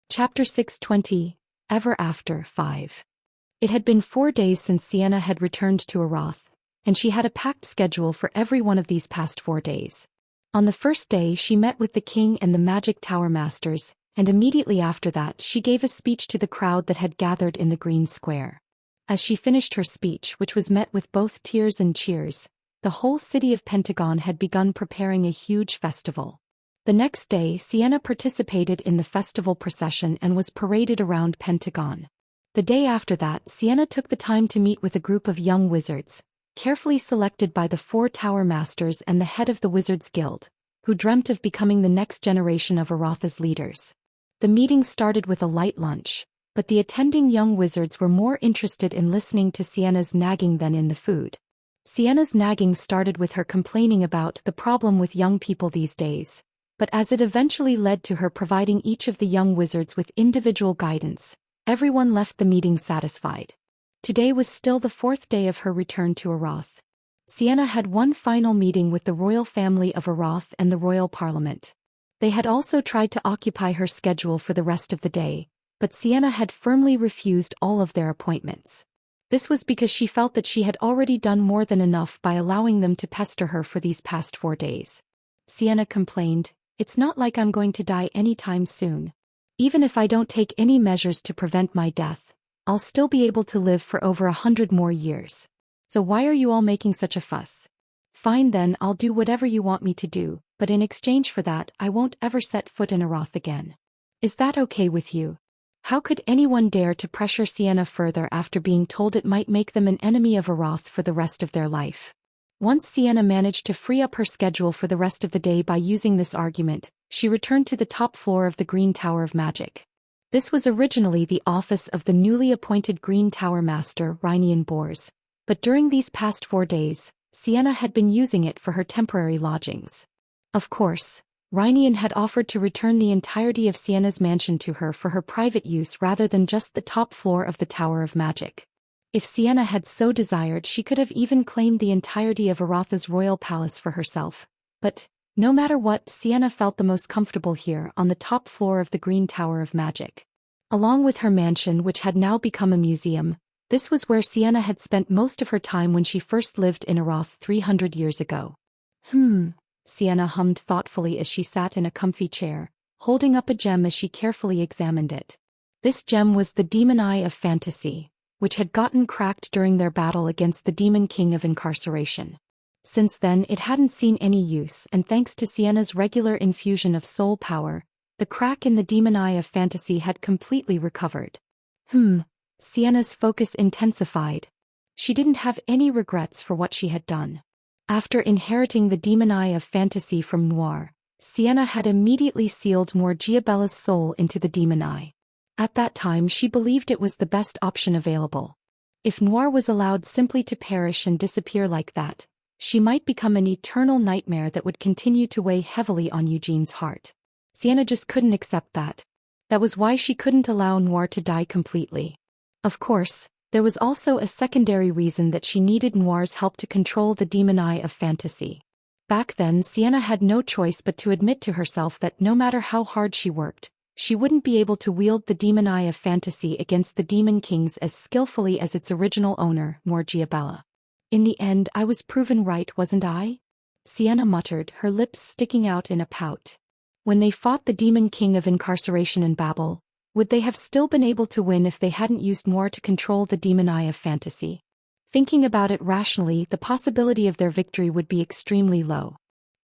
Chapter 620, Ever After 5. It had been 4 days since Sienna had returned to Arath, and she had a packed schedule for every one of these past 4 days. On the first day she met with the king and the magic tower masters, and immediately after that she gave a speech to the crowd that had gathered in the green square. As she finished her speech, which was met with both tears and cheers, the whole city of Pentagon had begun preparing a huge festival. The next day Sienna participated in the festival procession and was paraded around Pentagon. The day after that Sienna took the time to meet with a group of young wizards, carefully selected by the 4 tower masters and the head of the Wizards Guild, who dreamt of becoming the next generation of Arath's leaders. The meeting started with a light lunch, but the attending young wizards were more interested in listening to Sienna's nagging than in the food. Sienna's nagging started with her complaining about the problem with young people these days, but as it eventually led to her providing each of the young wizards with individual guidance, everyone left the meeting satisfied. Today was still the 4th day of her return to Arath. Sienna had one final meeting with the royal family of Arath and the royal parliament. They had also tried to occupy her schedule for the rest of the day, but Sienna had firmly refused all of their appointments. This was because she felt that she had already done more than enough by allowing them to pester her for these past 4 days. Sienna complained, "It's not like I'm going to die anytime soon. Even if I don't take any measures to prevent my death, I'll still be able to live for over 100 more years. So why are you all making such a fuss? Fine then, I'll do whatever you want me to do, but in exchange for that I won't ever set foot in Arath again. Is that okay with you?" How could anyone dare to pressure Sienna further after being told it might make them an enemy of Arath for the rest of their life? Once Sienna managed to free up her schedule for the rest of the day by using this argument, she returned to the top floor of the Green Tower of Magic. This was originally the office of the newly appointed Green Tower Master Reincarnted, but during these past 4 days, Sienna had been using it for her temporary lodgings. Of course, Reincarnted had offered to return the entirety of Sienna's mansion to her for her private use rather than just the top floor of the Tower of Magic. If Sienna had so desired, she could have even claimed the entirety of Arath's royal palace for herself. But, no matter what, Sienna felt the most comfortable here on the top floor of the Green Tower of Magic. Along with her mansion, which had now become a museum, this was where Sienna had spent most of her time when she first lived in Arath 300 years ago. Sienna hummed thoughtfully as she sat in a comfy chair, holding up a gem as she carefully examined it. This gem was the Demon Eye of Fantasy, which had gotten cracked during their battle against the Demon King of Incarceration. Since then it hadn't seen any use, and thanks to Sienna's regular infusion of soul power, the crack in the Demon Eye of Fantasy had completely recovered. Sienna's focus intensified. She didn't have any regrets for what she had done. After inheriting the Demon Eye of Fantasy from Noir, Sienna had immediately sealed Morgiabella's soul into the Demon Eye. At that time she believed it was the best option available. If Noir was allowed simply to perish and disappear like that, she might become an eternal nightmare that would continue to weigh heavily on Eugene's heart. Sienna just couldn't accept that. That was why she couldn't allow Noir to die completely. Of course, there was also a secondary reason that she needed Noir's help to control the Demon Eye of Fantasy. Back then Sienna had no choice but to admit to herself that no matter how hard she worked, she wouldn't be able to wield the Demon Eye of Fantasy against the Demon Kings as skillfully as its original owner, Morgiabella. "In the end I was proven right, wasn't I?" Sienna muttered, her lips sticking out in a pout. When they fought the Demon King of Incarceration in Babel, would they have still been able to win if they hadn't used Noir to control the Demon Eye of Fantasy? Thinking about it rationally, the possibility of their victory would be extremely low.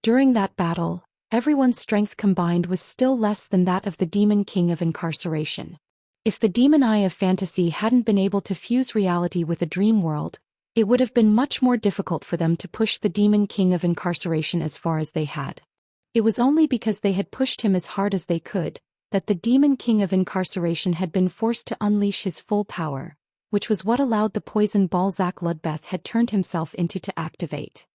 During that battle, everyone's strength combined was still less than that of the Demon King of Incarceration. If the Demon Eye of Fantasy hadn't been able to fuse reality with a dream world, it would have been much more difficult for them to push the Demon King of Incarceration as far as they had. It was only because they had pushed him as hard as they could that the Demon King of Incarceration had been forced to unleash his full power, which was what allowed the poison Balzac Ludbeth had turned himself into to activate.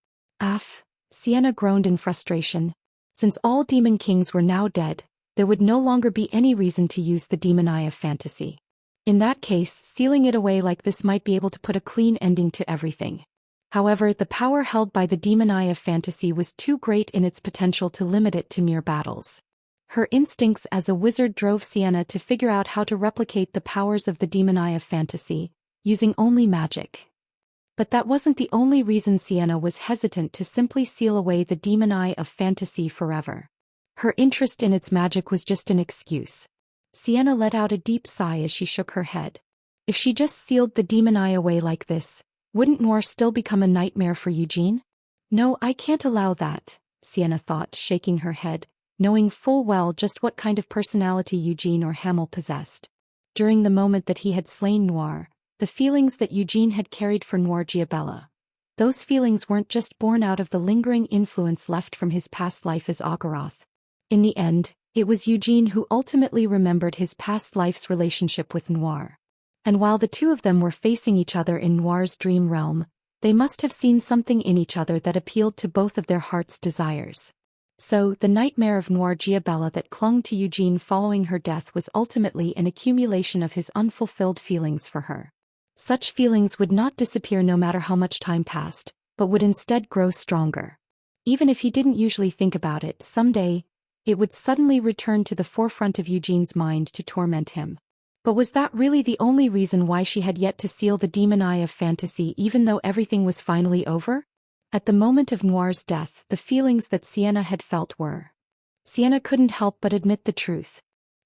Sienna groaned in frustration. Since all Demon Kings were now dead, there would no longer be any reason to use the Demon Eye of Fantasy. In that case, sealing it away like this might be able to put a clean ending to everything. However, the power held by the Demon Eye of Fantasy was too great in its potential to limit it to mere battles. Her instincts as a wizard drove Sienna to figure out how to replicate the powers of the demon eye of fantasy, using only magic. But that wasn't the only reason Sienna was hesitant to simply seal away the demon eye of fantasy forever. Her interest in its magic was just an excuse. Sienna let out a deep sigh as she shook her head. If she just sealed the demon eye away like this, wouldn't Noir still become a nightmare for Eugene? No, I can't allow that, Sienna thought, shaking her head, knowing full well just what kind of personality Eugene or Hamel possessed. During the moment that he had slain Noir, the feelings that Eugene had carried for Noir Giabella, those feelings weren't just born out of the lingering influence left from his past life as Ogoroth. In the end, it was Eugene who ultimately remembered his past life's relationship with Noir. And while the two of them were facing each other in Noir's dream realm, they must have seen something in each other that appealed to both of their heart's desires. So, the nightmare of Noir Giabella that clung to Eugene following her death was ultimately an accumulation of his unfulfilled feelings for her. Such feelings would not disappear no matter how much time passed, but would instead grow stronger. Even if he didn't usually think about it, someday, it would suddenly return to the forefront of Eugene's mind to torment him. But was that really the only reason why she had yet to seal the demon eye of fantasy even though everything was finally over? At the moment of Noir's death, the feelings that Sienna had felt were. Sienna couldn't help but admit the truth.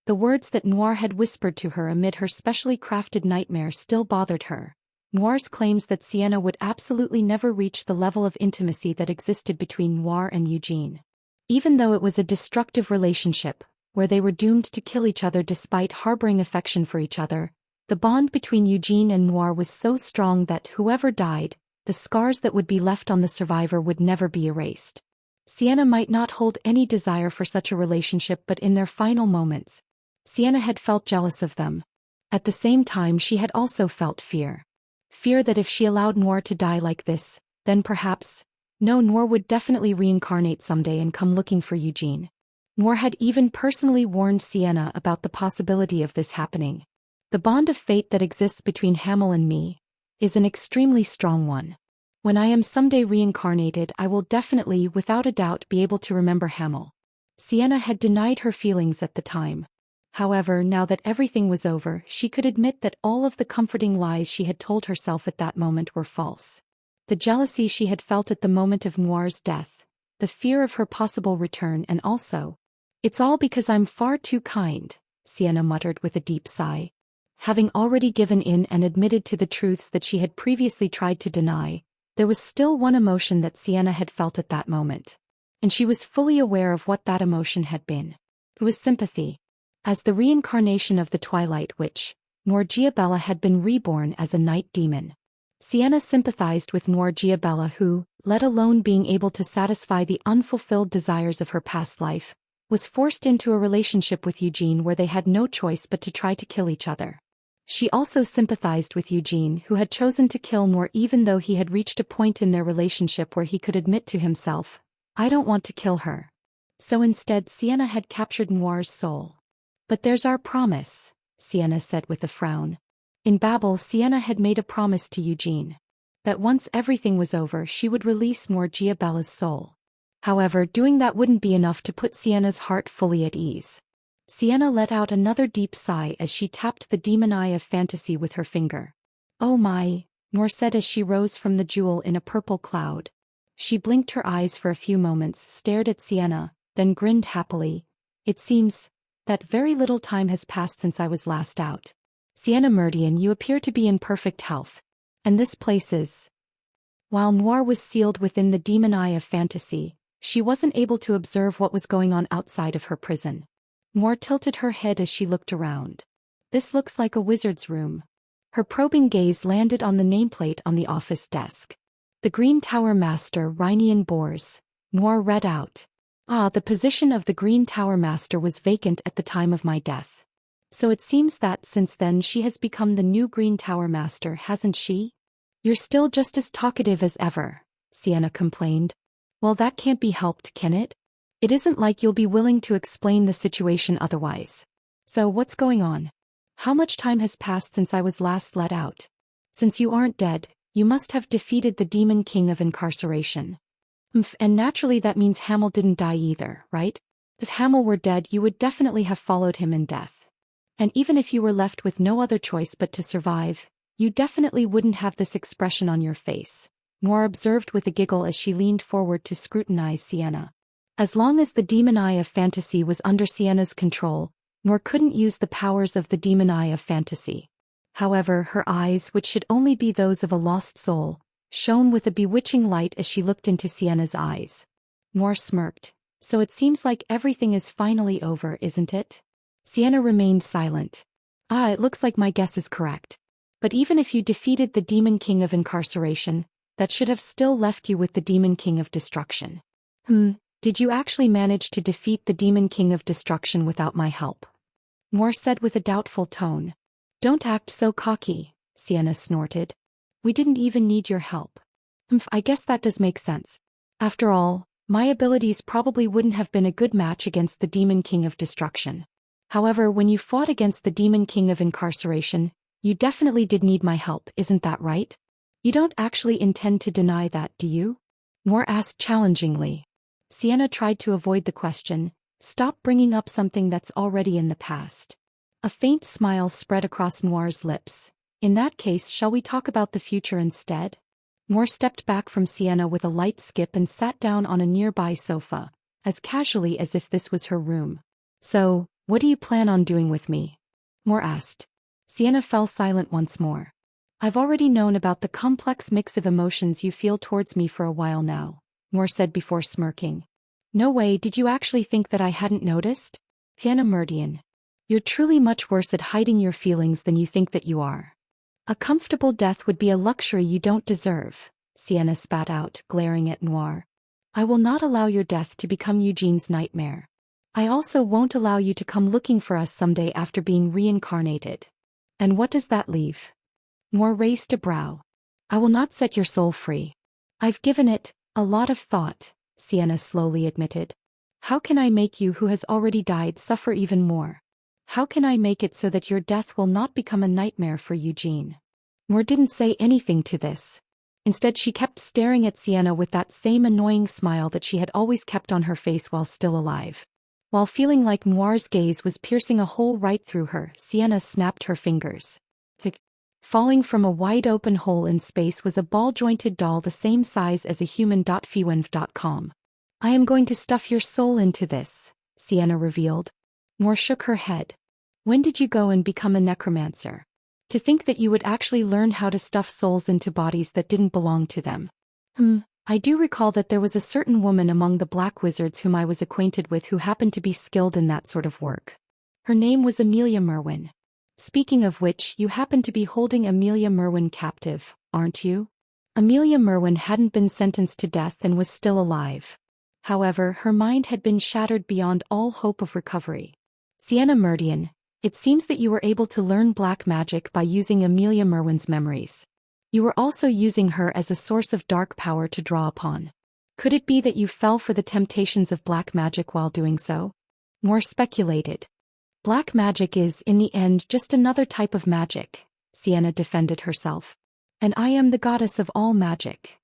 The words that Noir had whispered to her amid her specially crafted nightmare still bothered her. Noir's claims that Sienna would absolutely never reach the level of intimacy that existed between Noir and Eugene. Even though it was a destructive relationship, where they were doomed to kill each other despite harboring affection for each other, the bond between Eugene and Noir was so strong that whoever died, the scars that would be left on the survivor would never be erased. Sienna might not hold any desire for such a relationship, but in their final moments, Sienna had felt jealous of them. At the same time, she had also felt fear. Fear that if she allowed Noir to die like this, then perhaps, Noir would definitely reincarnate someday and come looking for Eugene. Noir had even personally warned Sienna about the possibility of this happening. The bond of fate that exists between Hamel and me is an extremely strong one. When I am someday reincarnated, I will definitely, without a doubt, be able to remember Hamel. Sienna had denied her feelings at the time. However, now that everything was over, she could admit that all of the comforting lies she had told herself at that moment were false. The jealousy she had felt at the moment of Noir's death, the fear of her possible return, and also, "It's all because I'm far too kind," Sienna muttered with a deep sigh. Having already given in and admitted to the truths that she had previously tried to deny, there was still one emotion that Sienna had felt at that moment. And she was fully aware of what that emotion had been. It was sympathy. As the reincarnation of the Twilight Witch, Noir Giabella had been reborn as a night demon. Sienna sympathized with Noir Giabella who, let alone being able to satisfy the unfulfilled desires of her past life, was forced into a relationship with Eugene where they had no choice but to try to kill each other. She also sympathized with Eugene who had chosen to kill Noir even though he had reached a point in their relationship where he could admit to himself, "I don't want to kill her." So instead Sienna had captured Noir's soul. "But there's our promise," Sienna said with a frown. In Babel, Sienna had made a promise to Eugene. That once everything was over she would release Noir Giabella's soul. However, doing that wouldn't be enough to put Sienna's heart fully at ease. Sienna let out another deep sigh as she tapped the demon eye of fantasy with her finger. "Oh my," Noir said as she rose from the jewel in a purple cloud. She blinked her eyes for a few moments, stared at Sienna, then grinned happily. "It seems that very little time has passed since I was last out. Sienna Meridian, you appear to be in perfect health. And this place is..." While Noir was sealed within the demon eye of fantasy, she wasn't able to observe what was going on outside of her prison. Noir tilted her head as she looked around. "This looks like a wizard's room." Her probing gaze landed on the nameplate on the office desk. "The Green Tower Master Reinian Bors," Noir read out. "Ah, the position of the Green Tower Master was vacant at the time of my death. So it seems that since then she has become the new Green Tower Master, hasn't she?" "You're still just as talkative as ever," Sienna complained. "Well, that can't be helped, can it? It isn't like you'll be willing to explain the situation otherwise. So what's going on? How much time has passed since I was last let out? Since you aren't dead, you must have defeated the Demon King of Incarceration. And naturally that means Hamel didn't die either, right?" If Hamel were dead, you would definitely have followed him in death. And even if you were left with no other choice but to survive, you definitely wouldn't have this expression on your face, Noir observed with a giggle as she leaned forward to scrutinize Sienna. As long as the demon eye of fantasy was under Sienna's control, Noir couldn't use the powers of the demon eye of fantasy. However, her eyes, which should only be those of a lost soul, shone with a bewitching light as she looked into Sienna's eyes. Noir smirked. So it seems like everything is finally over, isn't it? Sienna remained silent. It looks like my guess is correct. But even if you defeated the Demon King of Incarceration, that should have still left you with the Demon King of Destruction. Did you actually manage to defeat the Demon King of Destruction without my help? Noir said with a doubtful tone. Don't act so cocky, Sienna snorted. We didn't even need your help. I guess that does make sense. After all, my abilities probably wouldn't have been a good match against the Demon King of Destruction. However, when you fought against the Demon King of Incarceration, you definitely did need my help, isn't that right? You don't actually intend to deny that, do you? Noir asked challengingly. Sienna tried to avoid the question. Stop bringing up something that's already in the past. A faint smile spread across Noir's lips. In that case, shall we talk about the future instead? Noir stepped back from Sienna with a light skip and sat down on a nearby sofa, as casually as if this was her room. So, what do you plan on doing with me? Noir asked. Sienna fell silent once more. I've already known about the complex mix of emotions you feel towards me for a while now, Noir said before smirking. No way, did you actually think that I hadn't noticed? Sienna Meridian. You're truly much worse at hiding your feelings than you think that you are. A comfortable death would be a luxury you don't deserve, Sienna spat out, glaring at Noir. I will not allow your death to become Eugene's nightmare. I also won't allow you to come looking for us someday after being reincarnated. And what does that leave? Noir raised a brow. I will not set your soul free. I've given it a lot of thought, Sienna slowly admitted. How can I make you who has already died suffer even more? How can I make it so that your death will not become a nightmare for Eugene? Noir didn't say anything to this. Instead, she kept staring at Sienna with that same annoying smile that she had always kept on her face while still alive. While feeling like Noir's gaze was piercing a hole right through her, Sienna snapped her fingers. Falling from a wide-open hole in space was a ball-jointed doll the same size as a human.fwenv.com. I am going to stuff your soul into this, Sienna revealed. Noir shook her head. When did you go and become a necromancer? To think that you would actually learn how to stuff souls into bodies that didn't belong to them. I do recall that there was a certain woman among the black wizards whom I was acquainted with who happened to be skilled in that sort of work. Her name was Amelia Merwin. Speaking of which, you happen to be holding Amelia Merwin captive, aren't you? Amelia Merwin hadn't been sentenced to death and was still alive. However, her mind had been shattered beyond all hope of recovery. Sienna Meridian, it seems that you were able to learn black magic by using Amelia Merwin's memories. You were also using her as a source of dark power to draw upon. Could it be that you fell for the temptations of black magic while doing so? Noir speculated. Black magic is, in the end, just another type of magic, Sienna defended herself. And I am the goddess of all magic.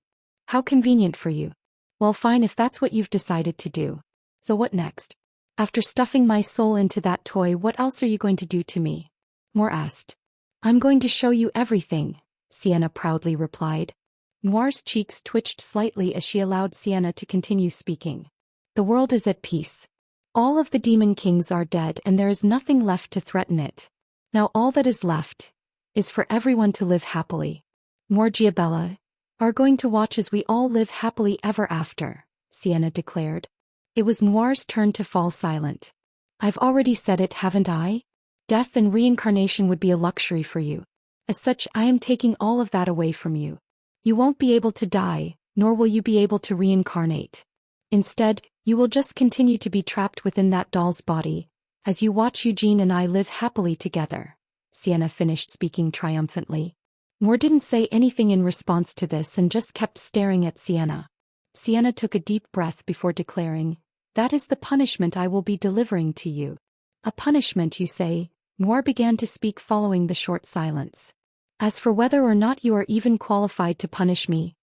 How convenient for you. Well, fine if that's what you've decided to do. So what next? After stuffing my soul into that toy, what else are you going to do to me? Noir asked. I'm going to show you everything, Sienna proudly replied. Noir's cheeks twitched slightly as she allowed Sienna to continue speaking. The world is at peace. All of the demon kings are dead and there is nothing left to threaten it. Now all that is left is for everyone to live happily. Noir Giabella are going to watch as we all live happily ever after, Sienna declared. It was Noir's turn to fall silent. I've already said it, haven't I? Death and reincarnation would be a luxury for you. As such, I am taking all of that away from you. You won't be able to die, nor will you be able to reincarnate. Instead, you will just continue to be trapped within that doll's body, as you watch Eugene and I live happily together. Sienna finished speaking triumphantly. Noir didn't say anything in response to this and just kept staring at Sienna. Sienna took a deep breath before declaring, That is the punishment I will be delivering to you. A punishment, you say? Noir began to speak following the short silence. As for whether or not you are even qualified to punish me,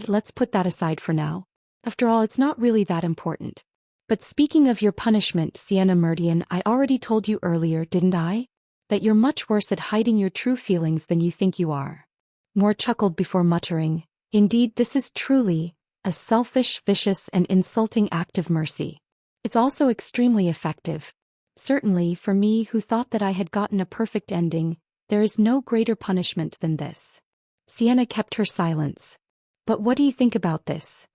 let's put that aside for now. After all, it's not really that important. But speaking of your punishment, Sienna Meridian, I already told you earlier, didn't I? That you're much worse at hiding your true feelings than you think you are. Moore chuckled before muttering, indeed, this is truly a selfish, vicious, and insulting act of mercy. It's also extremely effective. Certainly, for me who thought that I had gotten a perfect ending, there is no greater punishment than this. Sienna kept her silence. But what do you think about this?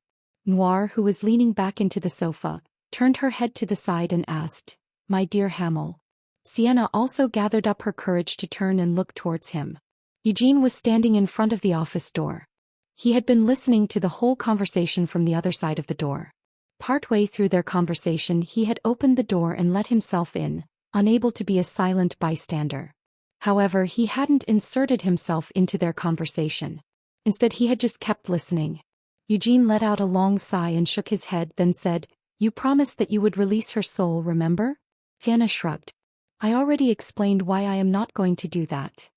Noir, who was leaning back into the sofa, turned her head to the side and asked, my dear Hamel. Sienna also gathered up her courage to turn and look towards him. Eugene was standing in front of the office door. He had been listening to the whole conversation from the other side of the door. Partway through their conversation, he had opened the door and let himself in, unable to be a silent bystander. However, he hadn't inserted himself into their conversation. Instead, he had just kept listening. Eugene let out a long sigh and shook his head, then said, you promised that you would release her soul, remember? Sienna shrugged. I already explained why I am not going to do that.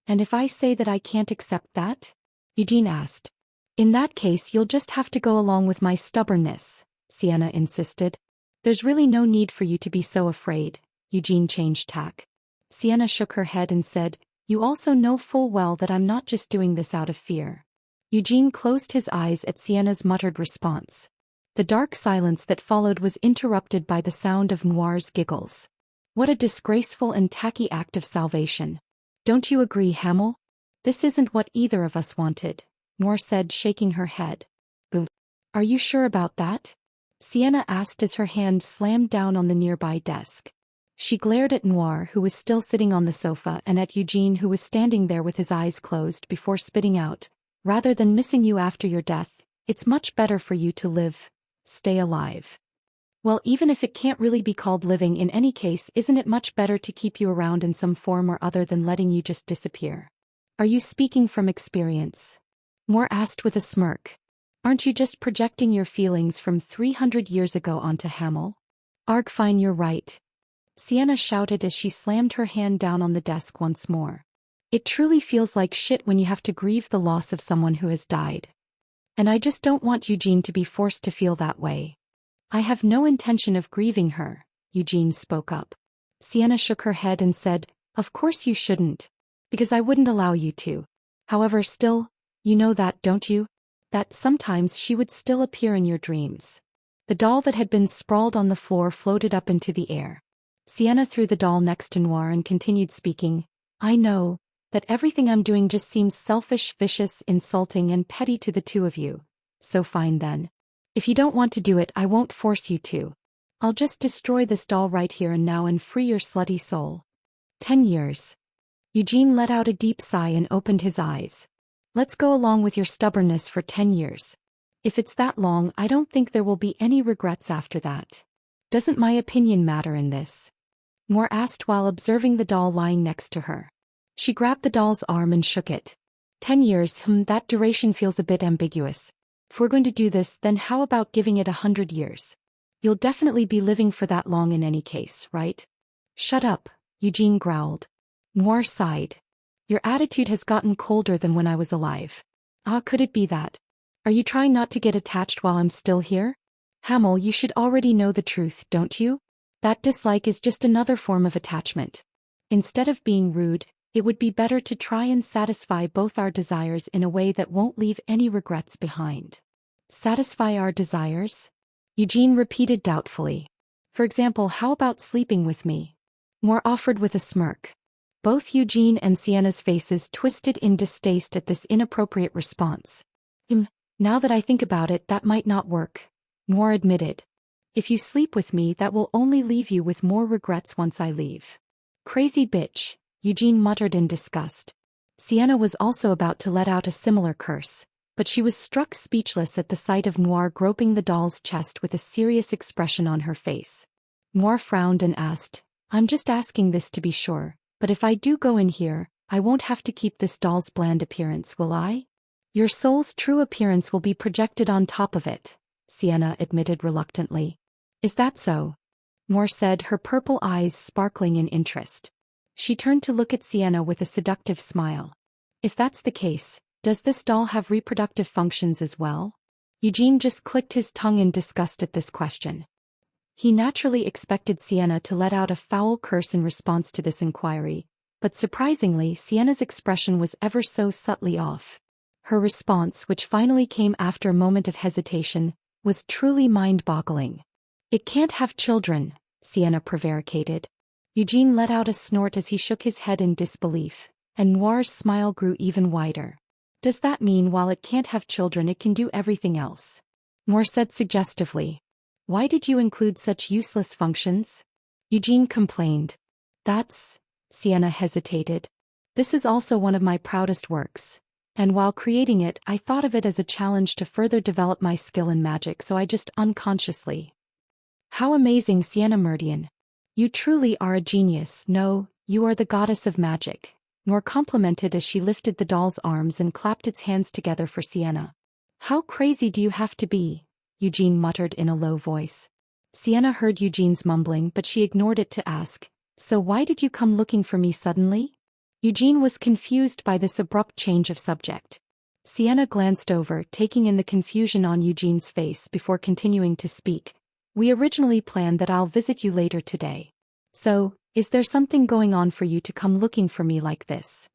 And if I say that I can't accept that? Eugene asked. In that case, you'll just have to go along with my stubbornness, Sienna insisted. There's really no need for you to be so afraid. Eugene changed tack. Sienna shook her head and said, you also know full well that I'm not just doing this out of fear. Eugene closed his eyes at Sienna's muttered response. The dark silence that followed was interrupted by the sound of Noir's giggles. What a disgraceful and tacky act of salvation. Don't you agree, Hamel? This isn't what either of us wanted, Noir said, shaking her head. Boom. Are you sure about that? Sienna asked as her hand slammed down on the nearby desk. She glared at Noir, who was still sitting on the sofa, and at Eugene, who was standing there with his eyes closed, before spitting out, rather than missing you after your death, it's much better for you to live. Stay alive. Well, even if it can't really be called living in any case, isn't it much better to keep you around in some form or other than letting you just disappear? Are you speaking from experience? Moore asked with a smirk. Aren't you just projecting your feelings from 300 years ago onto Hamel? Arg, fine, you're right. Sienna shouted as she slammed her hand down on the desk once more. It truly feels like shit when you have to grieve the loss of someone who has died. And I just don't want Eugene to be forced to feel that way. I have no intention of grieving her, Eugene spoke up. Sienna shook her head and said, of course you shouldn't. Because I wouldn't allow you to. However, still, you know that, don't you? That sometimes she would still appear in your dreams. The doll that had been sprawled on the floor floated up into the air. Sienna threw the doll next to Noir and continued speaking. I know that everything I'm doing just seems selfish, vicious, insulting, and petty to the two of you. So fine then. If you don't want to do it, I won't force you to. I'll just destroy this doll right here and now and free your slutty soul. 10 years. Eugene let out a deep sigh and opened his eyes. Let's go along with your stubbornness for 10 years. If it's that long, I don't think there will be any regrets after that. Doesn't my opinion matter in this? Moore asked while observing the doll lying next to her. She grabbed the doll's arm and shook it. 10 years, that duration feels a bit ambiguous. If we're going to do this, then how about giving it 100 years? You'll definitely be living for that long in any case, right? Shut up, Eugene growled. Noir sighed. Your attitude has gotten colder than when I was alive. Ah, could it be that? Are you trying not to get attached while I'm still here? Hamel, you should already know the truth, don't you? That dislike is just another form of attachment. Instead of being rude, it would be better to try and satisfy both our desires in a way that won't leave any regrets behind. Satisfy our desires? Eugene repeated doubtfully. For example, how about sleeping with me? Moore offered with a smirk. Both Eugene and Sienna's faces twisted in distaste at this inappropriate response. Now that I think about it, that might not work, Moore admitted. If you sleep with me, that will only leave you with more regrets once I leave. Crazy bitch, Eugene muttered in disgust. Sienna was also about to let out a similar curse, but she was struck speechless at the sight of Noir groping the doll's chest with a serious expression on her face. Noir frowned and asked, I'm just asking this to be sure, but if I do go in here, I won't have to keep this doll's bland appearance, will I? Your soul's true appearance will be projected on top of it, Sienna admitted reluctantly. Is that so? Moore said, her purple eyes sparkling in interest. She turned to look at Sienna with a seductive smile. If that's the case, does this doll have reproductive functions as well? Eugene just clicked his tongue in disgust at this question. He naturally expected Sienna to let out a foul curse in response to this inquiry, but surprisingly Sienna's expression was ever so subtly off. Her response, which finally came after a moment of hesitation, was truly mind-boggling. "It can't have children," Sienna prevaricated. Eugene let out a snort as he shook his head in disbelief, and Noir's smile grew even wider. "Does that mean while it can't have children it can do everything else?" Noir said suggestively. "Why did you include such useless functions?" Eugene complained. Sienna hesitated. "This is also one of my proudest works. And while creating it, I thought of it as a challenge to further develop my skill in magic, so I just unconsciously." "How amazing, Sienna Meridian. You truly are a genius. No, you are the goddess of magic," Noir complimented as she lifted the doll's arms and clapped its hands together for Sienna. "How crazy do you have to be?" Eugene muttered in a low voice. Sienna heard Eugene's mumbling, but she ignored it to ask, "So why did you come looking for me suddenly?" Eugene was confused by this abrupt change of subject. Sienna glanced over, taking in the confusion on Eugene's face before continuing to speak. "We originally planned that I'll visit you later today. So, is there something going on for you to come looking for me like this?"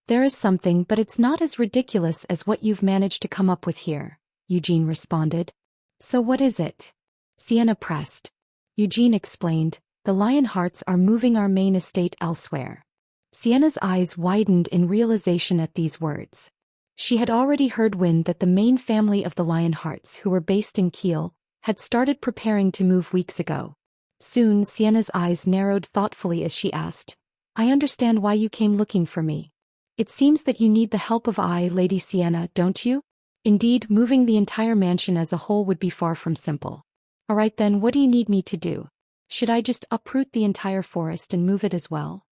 "There is something, but it's not as ridiculous as what you've managed to come up with here," Eugene responded. "So what is it?" Sienna pressed. Eugene explained, "The Lionhearts are moving our main estate elsewhere." Sienna's eyes widened in realization at these words. She had already heard wind that the main family of the Lionhearts, who were based in Kiel, had started preparing to move weeks ago. Soon Sienna's eyes narrowed thoughtfully as she asked, "I understand why you came looking for me. It seems that you need the help of Lady Sienna, don't you? Indeed, moving the entire mansion as a whole would be far from simple. Alright then, what do you need me to do? Should I just uproot the entire forest and move it as well?"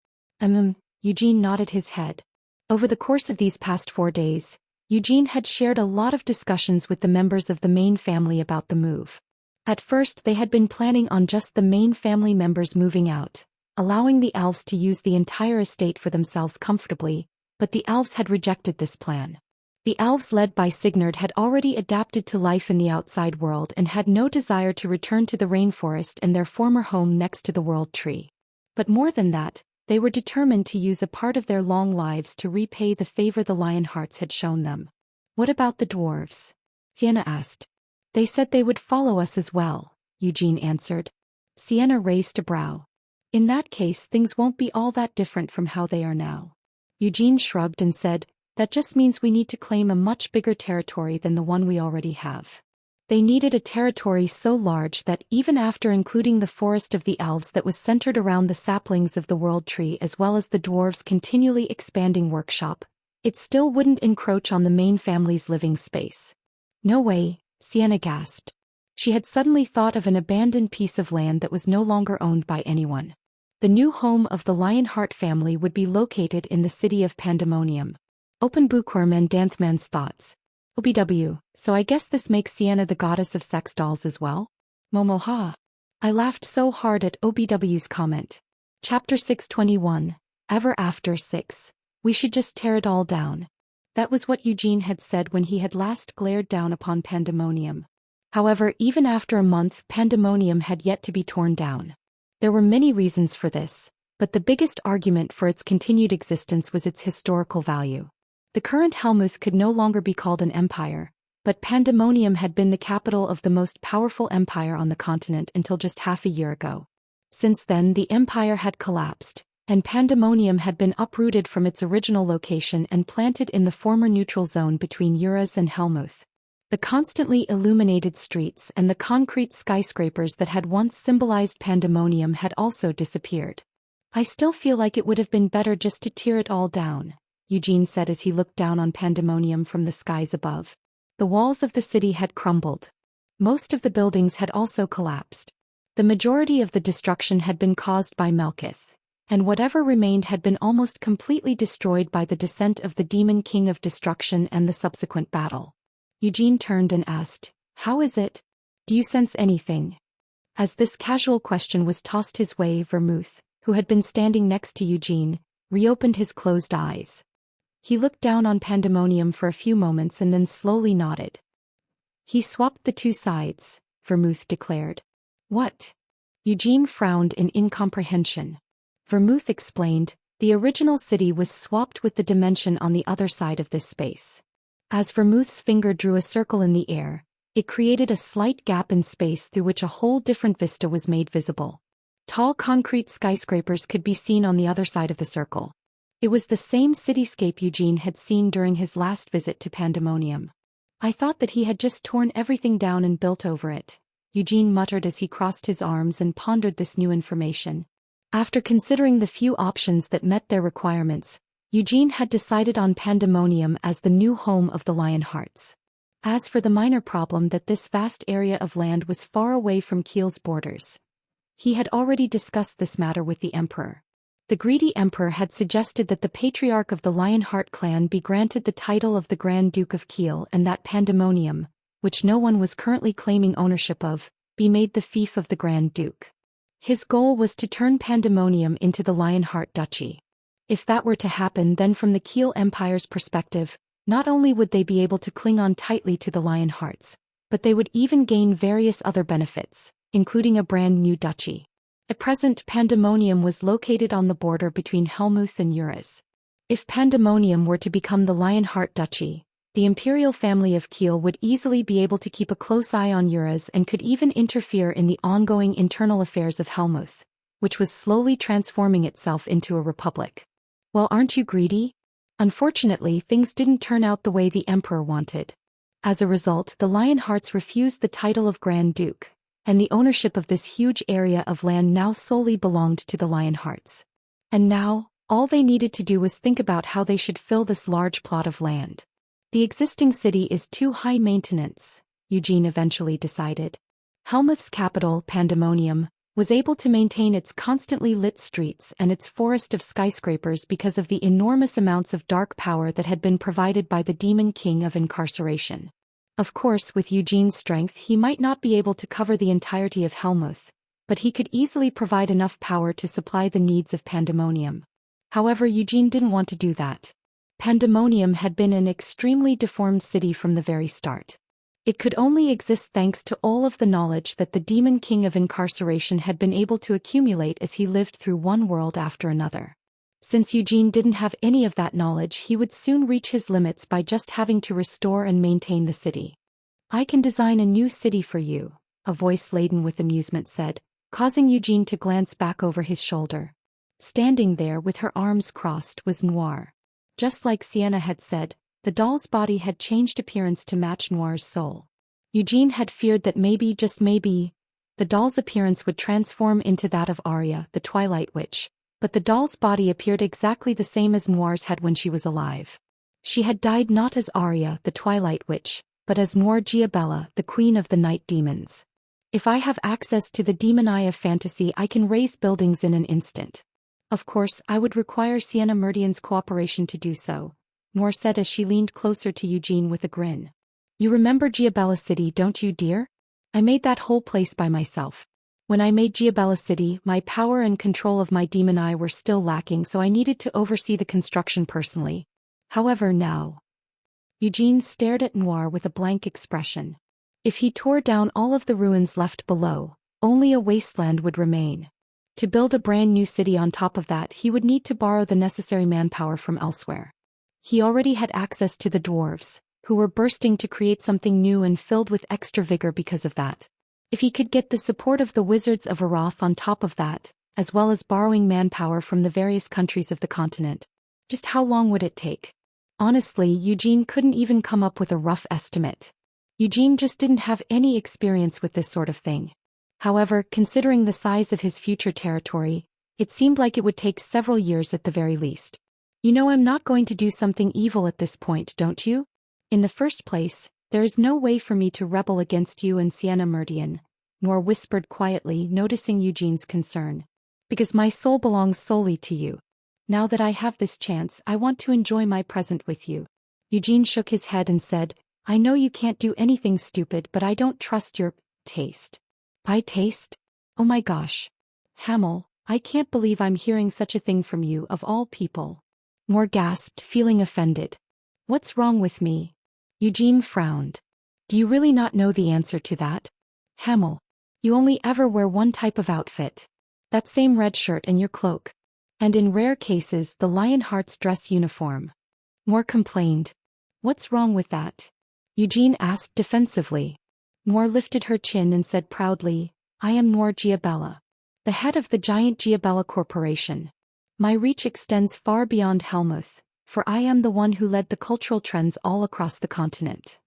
Eugene nodded his head. Over the course of these past 4 days, Eugene had shared a lot of discussions with the members of the main family about the move. At first they had been planning on just the main family members moving out, allowing the elves to use the entire estate for themselves comfortably, but the elves had rejected this plan. The elves led by Signard had already adapted to life in the outside world and had no desire to return to the rainforest and their former home next to the World Tree. But more than that, they were determined to use a part of their long lives to repay the favor the Lionhearts had shown them. "What about the dwarves?" Sienna asked. "They said they would follow us as well," Eugene answered. Sienna raised a brow. "In that case things won't be all that different from how they are now." Eugene shrugged and said, "That just means we need to claim a much bigger territory than the one we already have." They needed a territory so large that even after including the forest of the elves that was centered around the saplings of the World Tree as well as the dwarves' continually expanding workshop, it still wouldn't encroach on the main family's living space. "No way," Sienna gasped. She had suddenly thought of an abandoned piece of land that was no longer owned by anyone. The new home of the Lionheart family would be located in the city of Pandemonium. Open Bookworm and Danthman's thoughts. OBW, so I guess this makes Sienna the goddess of sex dolls as well? Momoha. I laughed so hard at OBW's comment. Chapter 621, Ever After 6. We should just tear it all down. That was what Eugene had said when he had last glared down upon Pandemonium. However, even after a month, Pandemonium had yet to be torn down. There were many reasons for this, but the biggest argument for its continued existence was its historical value. The current Helmuth could no longer be called an empire, but Pandemonium had been the capital of the most powerful empire on the continent until just half a year ago. Since then, the empire had collapsed, and Pandemonium had been uprooted from its original location and planted in the former neutral zone between Uras and Helmuth. The constantly illuminated streets and the concrete skyscrapers that had once symbolized Pandemonium had also disappeared. "I still feel like it would have been better just to tear it all down," Eugene said as he looked down on Pandemonium from the skies above. The walls of the city had crumbled. Most of the buildings had also collapsed. The majority of the destruction had been caused by Melkith, and whatever remained had been almost completely destroyed by the descent of the Demon King of Destruction and the subsequent battle. Eugene turned and asked, "How is it? Do you sense anything?" As this casual question was tossed his way, Vermouth, who had been standing next to Eugene, reopened his closed eyes. He looked down on Pandemonium for a few moments and then slowly nodded. "He swapped the two sides," Vermouth declared. "What?" Eugene frowned in incomprehension. Vermouth explained, the original city was swapped with the dimension on the other side of this space. As Vermouth's finger drew a circle in the air, it created a slight gap in space through which a whole different vista was made visible. Tall concrete skyscrapers could be seen on the other side of the circle. It was the same cityscape Eugene had seen during his last visit to Pandemonium. I thought that he had just torn everything down and built over it, Eugene muttered as he crossed his arms and pondered this new information. After considering the few options that met their requirements, Eugene had decided on Pandemonium as the new home of the Lionhearts. As for the minor problem that this vast area of land was far away from Kiel's borders, he had already discussed this matter with the Emperor. The greedy Emperor had suggested that the Patriarch of the Lionheart clan be granted the title of the Grand Duke of Kiel and that Pandemonium, which no one was currently claiming ownership of, be made the fief of the Grand Duke. His goal was to turn Pandemonium into the Lionheart Duchy. If that were to happen, then from the Kiel Empire's perspective, not only would they be able to cling on tightly to the Lionhearts, but they would even gain various other benefits, including a brand new duchy. At present, Pandemonium was located on the border between Helmuth and Uras. If Pandemonium were to become the Lionheart Duchy, the imperial family of Kiel would easily be able to keep a close eye on Uras and could even interfere in the ongoing internal affairs of Helmuth, which was slowly transforming itself into a republic. Well, aren't you greedy? Unfortunately, things didn't turn out the way the Emperor wanted. As a result, the Lionhearts refused the title of Grand Duke, and the ownership of this huge area of land now solely belonged to the Lionhearts. And now, all they needed to do was think about how they should fill this large plot of land. The existing city is too high maintenance, Eugene eventually decided. Helmuth's capital, Pandemonium, was able to maintain its constantly lit streets and its forest of skyscrapers because of the enormous amounts of dark power that had been provided by the Demon King of Incarceration. Of course, with Eugene's strength he might not be able to cover the entirety of Helmuth, but he could easily provide enough power to supply the needs of Pandemonium. However, Eugene didn't want to do that. Pandemonium had been an extremely deformed city from the very start. It could only exist thanks to all of the knowledge that the Demon King of Incarceration had been able to accumulate as he lived through one world after another. Since Eugene didn't have any of that knowledge, he would soon reach his limits by just having to restore and maintain the city. I can design a new city for you, a voice laden with amusement said, causing Eugene to glance back over his shoulder. Standing there with her arms crossed was Noir. Just like Sienna had said, the doll's body had changed appearance to match Noir's soul. Eugene had feared that maybe, just maybe, the doll's appearance would transform into that of Arya, the Twilight Witch, but the doll's body appeared exactly the same as Noir's had when she was alive. She had died not as Arya, the Twilight Witch, but as Noir Giabella, the Queen of the Night Demons. If I have access to the demon eye of fantasy, I can raise buildings in an instant. Of course, I would require Sienna Meridian's cooperation to do so, Noir said as she leaned closer to Eugene with a grin. You remember Giabella City, don't you, dear? I made that whole place by myself. When I made Giabella City, my power and control of my demon eye were still lacking, so I needed to oversee the construction personally. However, now... Eugene stared at Noir with a blank expression. If he tore down all of the ruins left below, only a wasteland would remain. To build a brand new city on top of that, he would need to borrow the necessary manpower from elsewhere. He already had access to the dwarves, who were bursting to create something new and filled with extra vigor because of that. If he could get the support of the wizards of Arath on top of that, as well as borrowing manpower from the various countries of the continent, just how long would it take? Honestly, Eugene couldn't even come up with a rough estimate. Eugene just didn't have any experience with this sort of thing. However, considering the size of his future territory, it seemed like it would take several years at the very least. You know, I'm not going to do something evil at this point, don't you? In the first place, there is no way for me to rebel against you and Sienna Meridian, Noir whispered quietly, noticing Eugene's concern. Because my soul belongs solely to you. Now that I have this chance, I want to enjoy my present with you. Eugene shook his head and said, I know you can't do anything stupid, but I don't trust your taste. My taste? Oh my gosh. Hamel, I can't believe I'm hearing such a thing from you, of all people. Noir gasped, feeling offended. What's wrong with me? Eugene frowned. Do you really not know the answer to that? Hamel. You only ever wear one type of outfit. That same red shirt and your cloak. And in rare cases the Lionheart's dress uniform. Noir complained. What's wrong with that? Eugene asked defensively. Noir lifted her chin and said proudly, I am Noir Giabella, the head of the giant Giabella Corporation. My reach extends far beyond Helmuth, for I am the one who led the cultural trends all across the continent.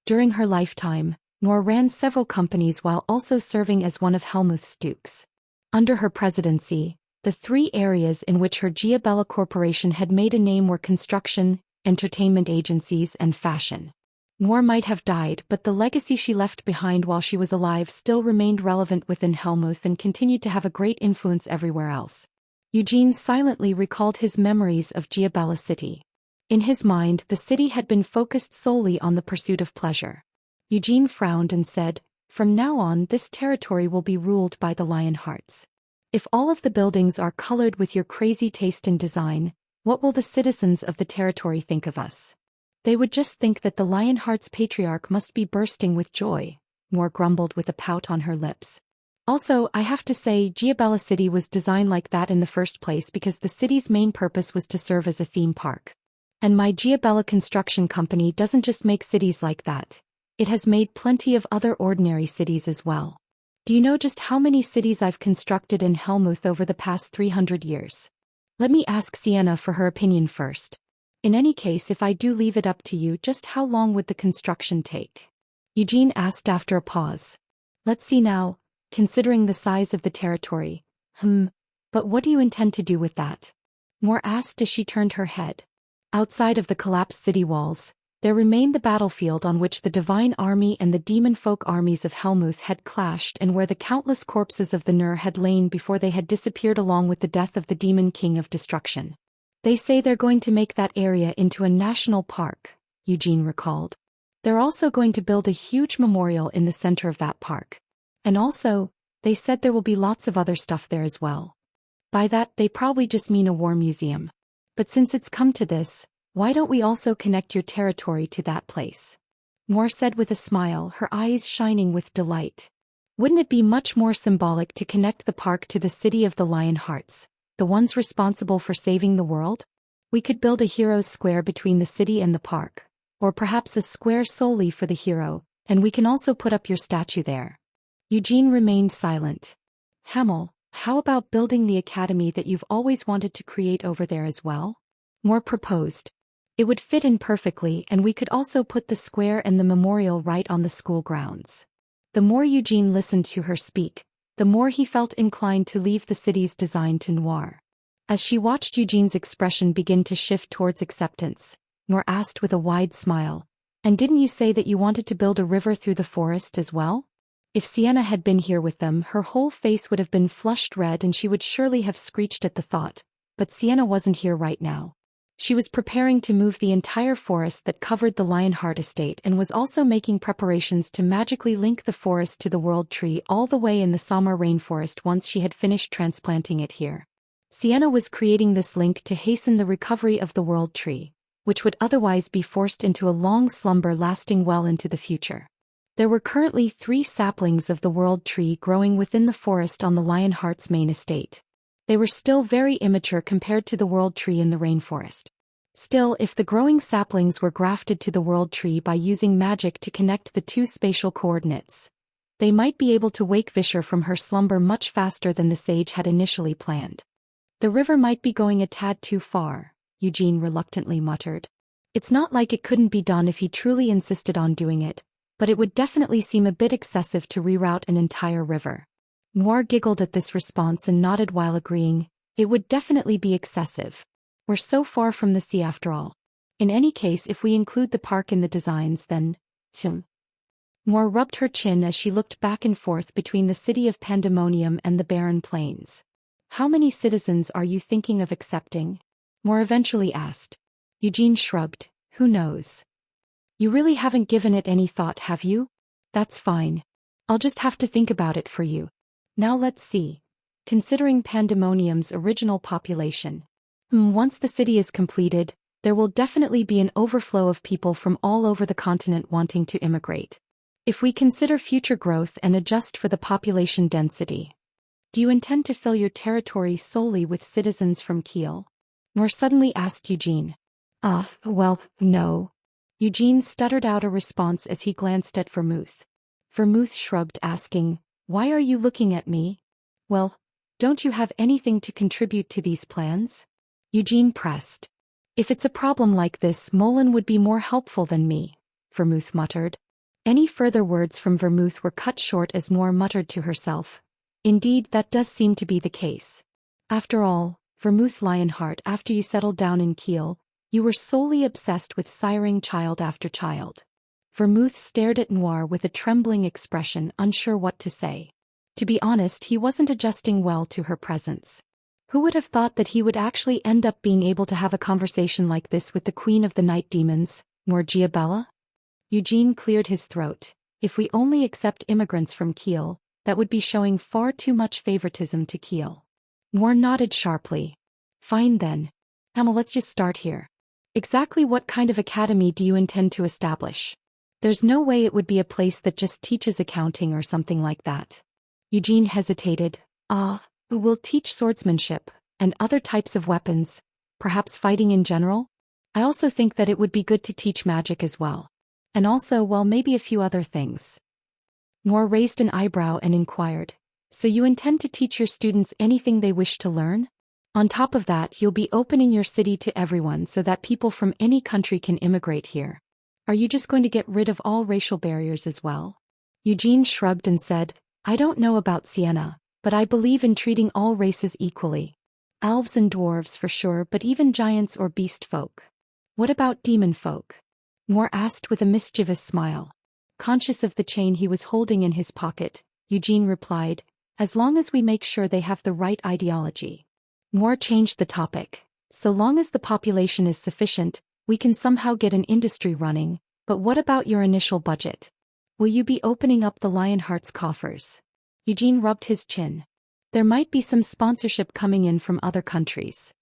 During her lifetime, Noir ran several companies while also serving as one of Helmuth's dukes. Under her presidency, the three areas in which her Giabella Corporation had made a name were construction, entertainment agencies, and fashion. Noir might have died, but the legacy she left behind while she was alive still remained relevant within Helmuth and continued to have a great influence everywhere else. Eugene silently recalled his memories of Giabella City. In his mind, the city had been focused solely on the pursuit of pleasure. Eugene frowned and said, From now on this territory will be ruled by the Lionhearts. If all of the buildings are colored with your crazy taste in design, what will the citizens of the territory think of us? They would just think that the Lionheart's patriarch must be bursting with joy, Noir grumbled with a pout on her lips. Also, I have to say, Giabella City was designed like that in the first place because the city's main purpose was to serve as a theme park. And my Giabella construction company doesn't just make cities like that. It has made plenty of other ordinary cities as well. Do you know just how many cities I've constructed in Helmuth over the past 300 years? Let me ask Sienna for her opinion first. In any case, if I do leave it up to you, just how long would the construction take? Eugene asked after a pause. Let's see now, considering the size of the territory. But what do you intend to do with that? Noir asked as she turned her head. Outside of the collapsed city walls, there remained the battlefield on which the divine army and the demon folk armies of Helmuth had clashed and where the countless corpses of the Nur had lain before they had disappeared along with the death of the demon king of destruction. They say they're going to make that area into a national park, Eugene recalled. They're also going to build a huge memorial in the center of that park. And also, they said there will be lots of other stuff there as well. By that, they probably just mean a war museum. But since it's come to this, why don't we also connect your territory to that place? Noir said with a smile, her eyes shining with delight. Wouldn't it be much more symbolic to connect the park to the city of the Lionhearts, the ones responsible for saving the world? We could build a hero's square between the city and the park, or perhaps a square solely for the hero, and we can also put up your statue there. Eugene remained silent. Hamel, how about building the academy that you've always wanted to create over there as well? Noir proposed. It would fit in perfectly, and we could also put the square and the memorial right on the school grounds. The more Eugene listened to her speak, the more he felt inclined to leave the city's design to Noir. As she watched Eugene's expression begin to shift towards acceptance, Noir asked with a wide smile, And didn't you say that you wanted to build a river through the forest as well? If Sienna had been here with them, her whole face would have been flushed red and she would surely have screeched at the thought, but Sienna wasn't here right now. She was preparing to move the entire forest that covered the Lionheart estate and was also making preparations to magically link the forest to the World Tree all the way in the Samar rainforest once she had finished transplanting it here. Sienna was creating this link to hasten the recovery of the World Tree, which would otherwise be forced into a long slumber lasting well into the future. There were currently 3 saplings of the World Tree growing within the forest on the Lionheart's main estate. They were still very immature compared to the World Tree in the rainforest. Still, if the growing saplings were grafted to the World Tree by using magic to connect the 2 spatial coordinates, they might be able to wake Vischer from her slumber much faster than the sage had initially planned. The river might be going a tad too far, Eugene reluctantly muttered. It's not like it couldn't be done if he truly insisted on doing it, but it would definitely seem a bit excessive to reroute an entire river. Noir giggled at this response and nodded while agreeing, it would definitely be excessive. We're so far from the sea after all. In any case, if we include the park in the designs, then... Noir rubbed her chin as she looked back and forth between the city of Pandemonium and the barren plains. How many citizens are you thinking of accepting? Noir eventually asked. Eugene shrugged. Who knows? You really haven't given it any thought, have you? That's fine. I'll just have to think about it for you. Now let's see. Considering Pandemonium's original population. Once the city is completed, there will definitely be an overflow of people from all over the continent wanting to immigrate. If we consider future growth and adjust for the population density, do you intend to fill your territory solely with citizens from Kiel? Noor suddenly asked Eugene. Well, no. Eugene stuttered out a response as he glanced at Vermouth. Vermouth shrugged, asking, "Why are you looking at me?" "Well, don't you have anything to contribute to these plans?" Eugene pressed. "If it's a problem like this, Molen would be more helpful than me," Vermouth muttered. Any further words from Vermouth were cut short as Noor muttered to herself. Indeed, that does seem to be the case. After all, Vermouth Lionheart, after you settled down in Kiel, you were solely obsessed with siring child after child. Vermouth stared at Noir with a trembling expression, unsure what to say. To be honest, he wasn't adjusting well to her presence. Who would have thought that he would actually end up being able to have a conversation like this with the Queen of the Night Demons, Noor Giabella? Eugene cleared his throat. If we only accept immigrants from Kiel, that would be showing far too much favoritism to Kiel. Noir nodded sharply. Fine then. Emma, let's just start here. Exactly what kind of academy do you intend to establish? There's no way it would be a place that just teaches accounting or something like that. Eugene hesitated. We'll teach swordsmanship, and other types of weapons, perhaps fighting in general? I also think that it would be good to teach magic as well. And also, well, maybe a few other things. Noir raised an eyebrow and inquired. So you intend to teach your students anything they wish to learn? On top of that, you'll be opening your city to everyone so that people from any country can immigrate here. Are you just going to get rid of all racial barriers as well? Eugene shrugged and said, I don't know about Sienna, but I believe in treating all races equally. Elves and dwarves for sure, but even giants or beast folk. What about demon folk? Noir asked with a mischievous smile. Conscious of the chain he was holding in his pocket, Eugene replied, as long as we make sure they have the right ideology. Noir changed the topic. So long as the population is sufficient, we can somehow get an industry running, but what about your initial budget? Will you be opening up the Lionheart's coffers? Eugene rubbed his chin. There might be some sponsorship coming in from other countries.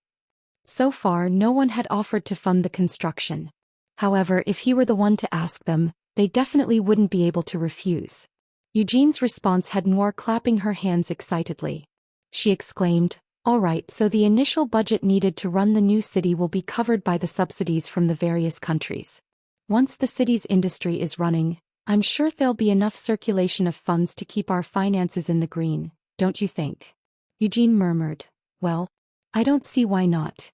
So far, no one had offered to fund the construction. However, if he were the one to ask them, they definitely wouldn't be able to refuse. Eugene's response had Noir clapping her hands excitedly. She exclaimed, all right, so the initial budget needed to run the new city will be covered by the subsidies from the various countries. Once the city's industry is running, I'm sure there'll be enough circulation of funds to keep our finances in the green, don't you think? Eugene murmured, well, I don't see why not.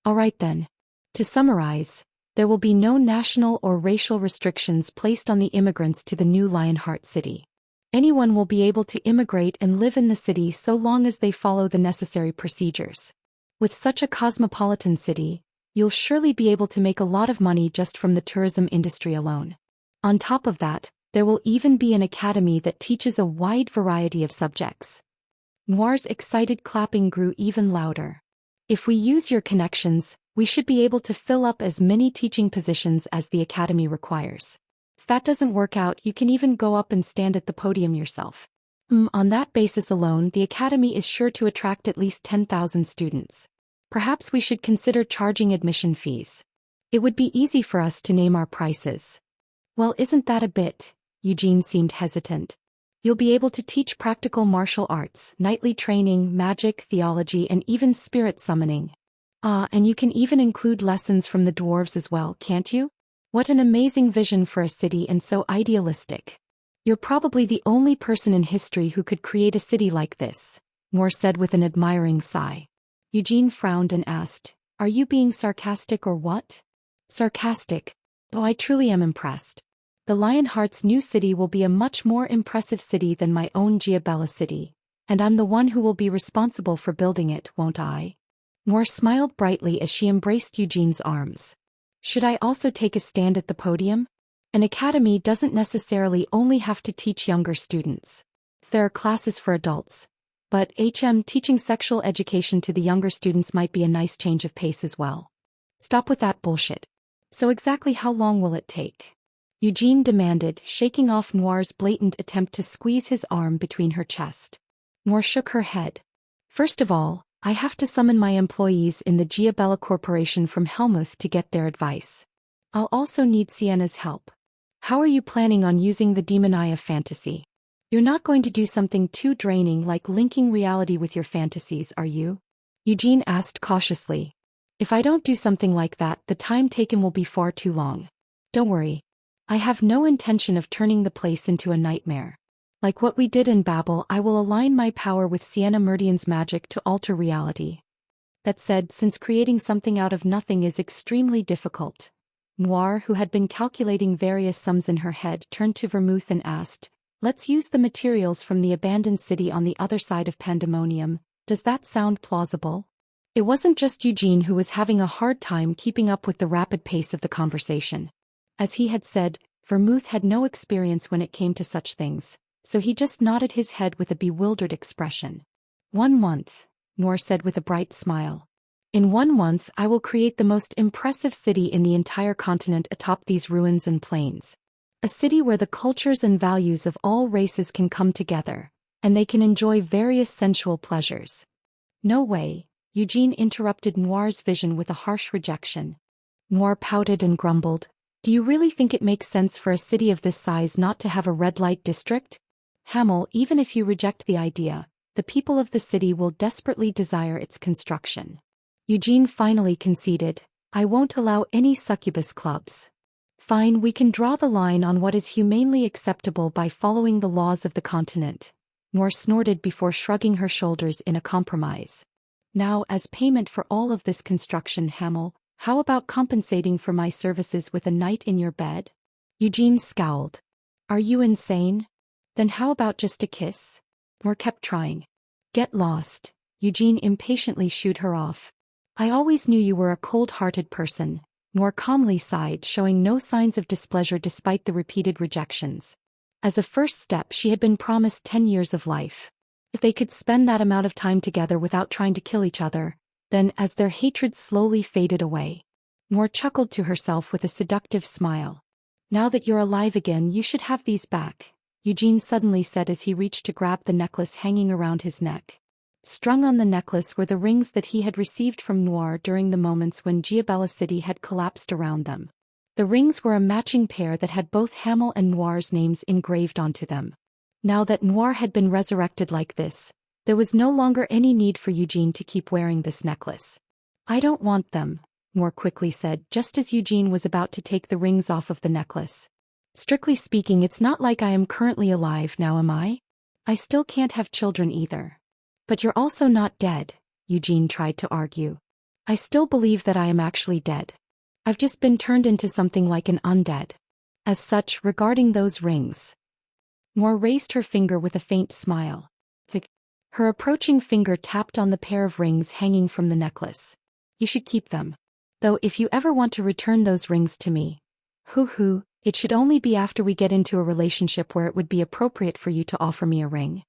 All right then. To summarize, there will be no national or racial restrictions placed on the immigrants to the new Lionheart city. Anyone will be able to immigrate and live in the city so long as they follow the necessary procedures. With such a cosmopolitan city, you'll surely be able to make a lot of money just from the tourism industry alone. On top of that, there will even be an academy that teaches a wide variety of subjects. Noir's excited clapping grew even louder. If we use your connections, we should be able to fill up as many teaching positions as the academy requires. If that doesn't work out, you can even go up and stand at the podium yourself. On that basis alone, the academy is sure to attract at least 10,000 students. Perhaps we should consider charging admission fees. It would be easy for us to name our prices. Well, isn't that a bit? Eugene seemed hesitant. You'll be able to teach practical martial arts, knightly training, magic, theology, and even spirit summoning. And you can even include lessons from the dwarves as well, can't you? What an amazing vision for a city, and so idealistic. You're probably the only person in history who could create a city like this, Noir said with an admiring sigh. Eugene frowned and asked, are you being sarcastic or what? Sarcastic? Oh, I truly am impressed. The Lionheart's new city will be a much more impressive city than my own Giabella city, and I'm the one who will be responsible for building it, won't I? Noir smiled brightly as she embraced Eugene's arms. Should I also take a stand at the podium? An academy doesn't necessarily only have to teach younger students. There are classes for adults. But teaching sexual education to the younger students might be a nice change of pace as well. Stop with that bullshit. So exactly how long will it take? Eugene demanded, shaking off Noir's blatant attempt to squeeze his arm between her chest. Noir shook her head. First of all, I have to summon my employees in the Giabella Corporation from Helmuth to get their advice. I'll also need Sienna's help. How are you planning on using the demon eye of fantasy? You're not going to do something too draining like linking reality with your fantasies, are you? Eugene asked cautiously. If I don't do something like that, the time taken will be far too long. Don't worry. I have no intention of turning the place into a nightmare. Like what we did in Babel, I will align my power with Sienna Meridian's magic to alter reality. That said, since creating something out of nothing is extremely difficult. Noir, who had been calculating various sums in her head, turned to Vermouth and asked, let's use the materials from the abandoned city on the other side of Pandemonium. Does that sound plausible? It wasn't just Eugene who was having a hard time keeping up with the rapid pace of the conversation. As he had said, Vermouth had no experience when it came to such things, so he just nodded his head with a bewildered expression. 1 month, Noir said with a bright smile. In 1 month I will create the most impressive city in the entire continent atop these ruins and plains. A city where the cultures and values of all races can come together, and they can enjoy various sensual pleasures. No way, Eugene interrupted Noir's vision with a harsh rejection. Noir pouted and grumbled. Do you really think it makes sense for a city of this size not to have a red light district? Hamel, even if you reject the idea, the people of the city will desperately desire its construction. Eugene finally conceded, I won't allow any succubus clubs. Fine, we can draw the line on what is humanely acceptable by following the laws of the continent. Noir snorted before shrugging her shoulders in a compromise. Now, as payment for all of this construction, Hamel, how about compensating for my services with a night in your bed? Eugene scowled. Are you insane? Then how about just a kiss? Noir kept trying. Get lost. Eugene impatiently shooed her off. I always knew you were a cold-hearted person. Noir calmly sighed, showing no signs of displeasure despite the repeated rejections. As a first step, she had been promised 10 years of life. If they could spend that amount of time together without trying to kill each other, then, as their hatred slowly faded away, Noir chuckled to herself with a seductive smile. Now that you're alive again, you should have these back, Eugene suddenly said as he reached to grab the necklace hanging around his neck. Strung on the necklace were the rings that he had received from Noir during the moments when Giabella City had collapsed around them. The rings were a matching pair that had both Hamel and Noir's names engraved onto them. Now that Noir had been resurrected like this, there was no longer any need for Eugene to keep wearing this necklace. I don't want them, Noir quickly said, just as Eugene was about to take the rings off of the necklace. Strictly speaking, it's not like I am currently alive now, am I? I still can't have children either. But you're also not dead, Eugene tried to argue. I still believe that I am actually dead. I've just been turned into something like an undead. As such, regarding those rings. Noir raised her finger with a faint smile. Her approaching finger tapped on the pair of rings hanging from the necklace. You should keep them. Though if you ever want to return those rings to me, it should only be after we get into a relationship where it would be appropriate for you to offer me a ring.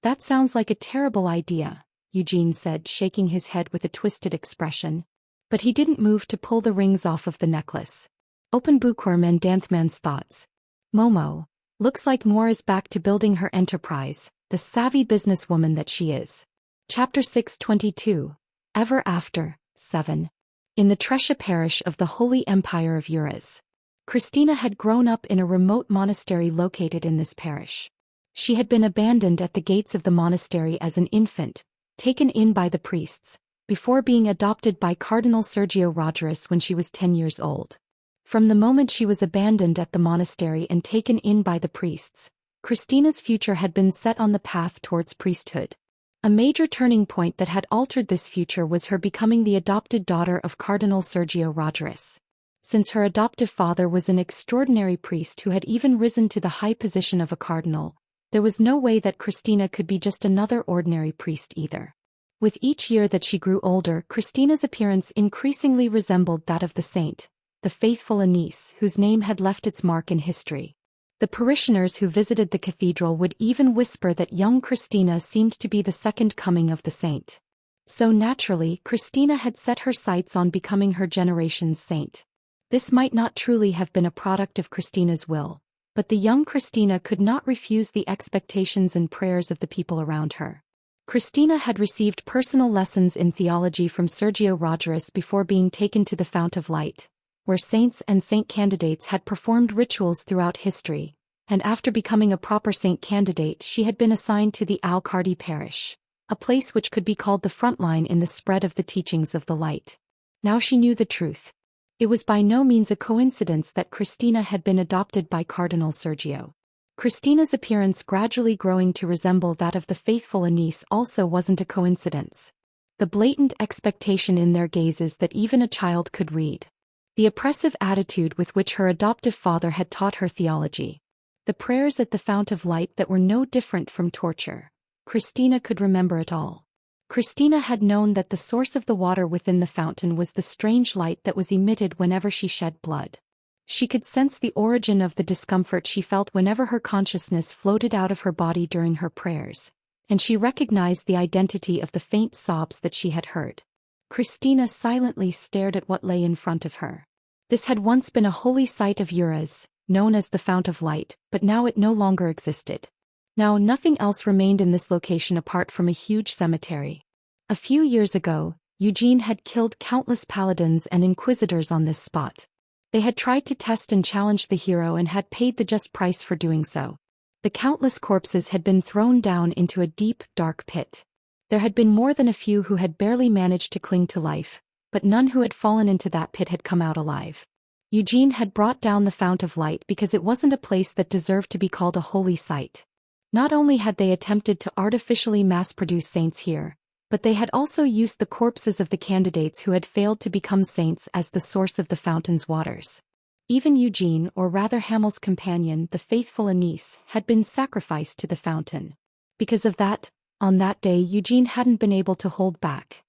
That sounds like a terrible idea, Eugene said, shaking his head with a twisted expression. But he didn't move to pull the rings off of the necklace. Open Bookworm and Danthman's thoughts. Momo. Looks like Noir is back to building her enterprise, the savvy businesswoman that she is. Chapter 622. Ever After, 7. In the Trescia parish of the Holy Empire of Uruz. Christina had grown up in a remote monastery located in this parish. She had been abandoned at the gates of the monastery as an infant, taken in by the priests, before being adopted by Cardinal Sergio Rogerus when she was 10 years old. From the moment she was abandoned at the monastery and taken in by the priests, Christina's future had been set on the path towards priesthood. A major turning point that had altered this future was her becoming the adopted daughter of Cardinal Sergio Rogerus. Since her adoptive father was an extraordinary priest who had even risen to the high position of a cardinal, there was no way that Christina could be just another ordinary priest either. With each year that she grew older, Christina's appearance increasingly resembled that of the saint, the faithful Anise, whose name had left its mark in history. The parishioners who visited the cathedral would even whisper that young Christina seemed to be the second coming of the saint. So naturally, Christina had set her sights on becoming her generation's saint. This might not truly have been a product of Christina's will, but the young Christina could not refuse the expectations and prayers of the people around her. Christina had received personal lessons in theology from Sergio Rogerus before being taken to the Fount of Light, where saints and saint candidates had performed rituals throughout history, and after becoming a proper saint candidate she had been assigned to the Al-Kardi parish, a place which could be called the front line in the spread of the teachings of the light. Now she knew the truth. It was by no means a coincidence that Christina had been adopted by Cardinal Sergio. Christina's appearance gradually growing to resemble that of the faithful Anise also wasn't a coincidence. The blatant expectation in their gazes that even a child could read. The oppressive attitude with which her adoptive father had taught her theology. The prayers at the fount of light that were no different from torture. Christina could remember it all. Christina had known that the source of the water within the fountain was the strange light that was emitted whenever she shed blood. She could sense the origin of the discomfort she felt whenever her consciousness floated out of her body during her prayers, and she recognized the identity of the faint sobs that she had heard. Christina silently stared at what lay in front of her. This had once been a holy site of Ura's, known as the Fount of Light, but now it no longer existed. Now nothing else remained in this location apart from a huge cemetery. A few years ago, Eugene had killed countless paladins and inquisitors on this spot. They had tried to test and challenge the hero and had paid the just price for doing so. The countless corpses had been thrown down into a deep, dark pit. There had been more than a few who had barely managed to cling to life, but none who had fallen into that pit had come out alive. Eugene had brought down the Fount of Light because it wasn't a place that deserved to be called a holy site. Not only had they attempted to artificially mass-produce saints here, but they had also used the corpses of the candidates who had failed to become saints as the source of the fountain's waters. Even Eugene, or rather Hamel's companion, the faithful Anise, had been sacrificed to the fountain. Because of that, on that day Eugene hadn't been able to hold back.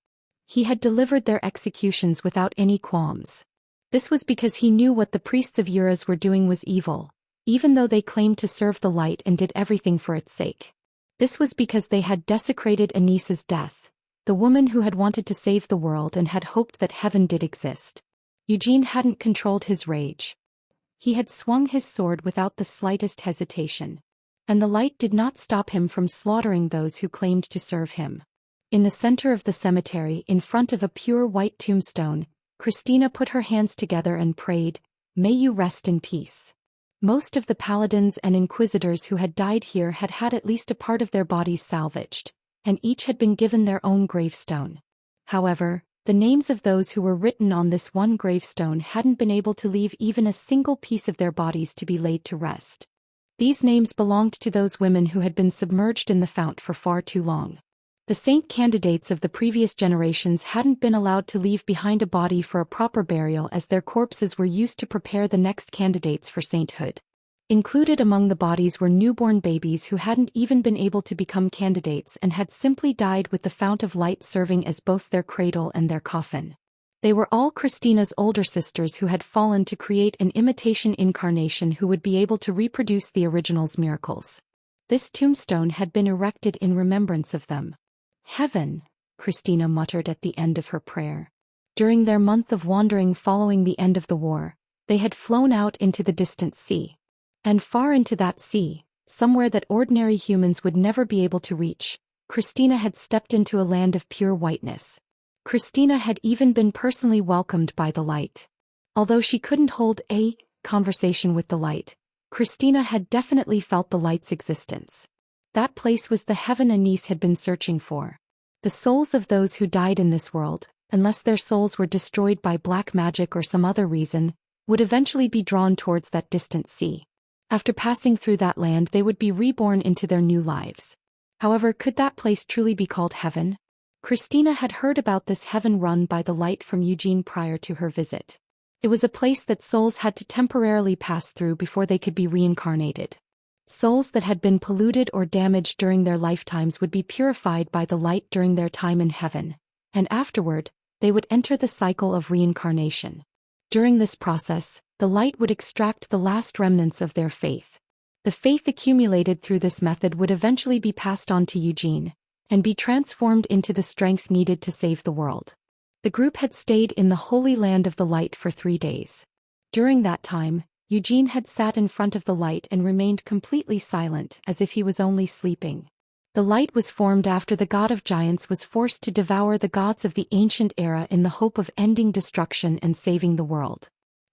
He had delivered their executions without any qualms. This was because he knew what the priests of Ura's were doing was evil, even though they claimed to serve the light and did everything for its sake. This was because they had desecrated Anise's death, the woman who had wanted to save the world and had hoped that heaven did exist. Eugene hadn't controlled his rage. He had swung his sword without the slightest hesitation. And the light did not stop him from slaughtering those who claimed to serve him. In the center of the cemetery, in front of a pure white tombstone, Christina put her hands together and prayed, "May you rest in peace." Most of the paladins and inquisitors who had died here had had at least a part of their bodies salvaged, and each had been given their own gravestone. However, the names of those who were written on this one gravestone hadn't been able to leave even a single piece of their bodies to be laid to rest. These names belonged to those women who had been submerged in the fount for far too long. The saint candidates of the previous generations hadn't been allowed to leave behind a body for a proper burial as their corpses were used to prepare the next candidates for sainthood. Included among the bodies were newborn babies who hadn't even been able to become candidates and had simply died with the Fount of Light serving as both their cradle and their coffin. They were all Christina's older sisters who had fallen to create an imitation incarnation who would be able to reproduce the original's miracles. This tombstone had been erected in remembrance of them. "Heaven," Christina muttered at the end of her prayer. During their month of wandering following the end of the war, they had flown out into the distant sea. And far into that sea, somewhere that ordinary humans would never be able to reach, Christina had stepped into a land of pure whiteness. Christina had even been personally welcomed by the light. Although she couldn't hold a conversation with the light, Christina had definitely felt the light's existence. That place was the heaven Anise had been searching for. The souls of those who died in this world, unless their souls were destroyed by black magic or some other reason, would eventually be drawn towards that distant sea. After passing through that land they would be reborn into their new lives. However, could that place truly be called heaven? Christina had heard about this heaven run by the light from Eugene prior to her visit. It was a place that souls had to temporarily pass through before they could be reincarnated. Souls that had been polluted or damaged during their lifetimes would be purified by the light during their time in heaven, and afterward, they would enter the cycle of reincarnation. During this process, the light would extract the last remnants of their faith. The faith accumulated through this method would eventually be passed on to Eugene, and be transformed into the strength needed to save the world. The group had stayed in the Holy Land of the Light for 3 days. During that time, Eugene had sat in front of the light and remained completely silent as if he was only sleeping. The light was formed after the god of giants was forced to devour the gods of the ancient era in the hope of ending destruction and saving the world.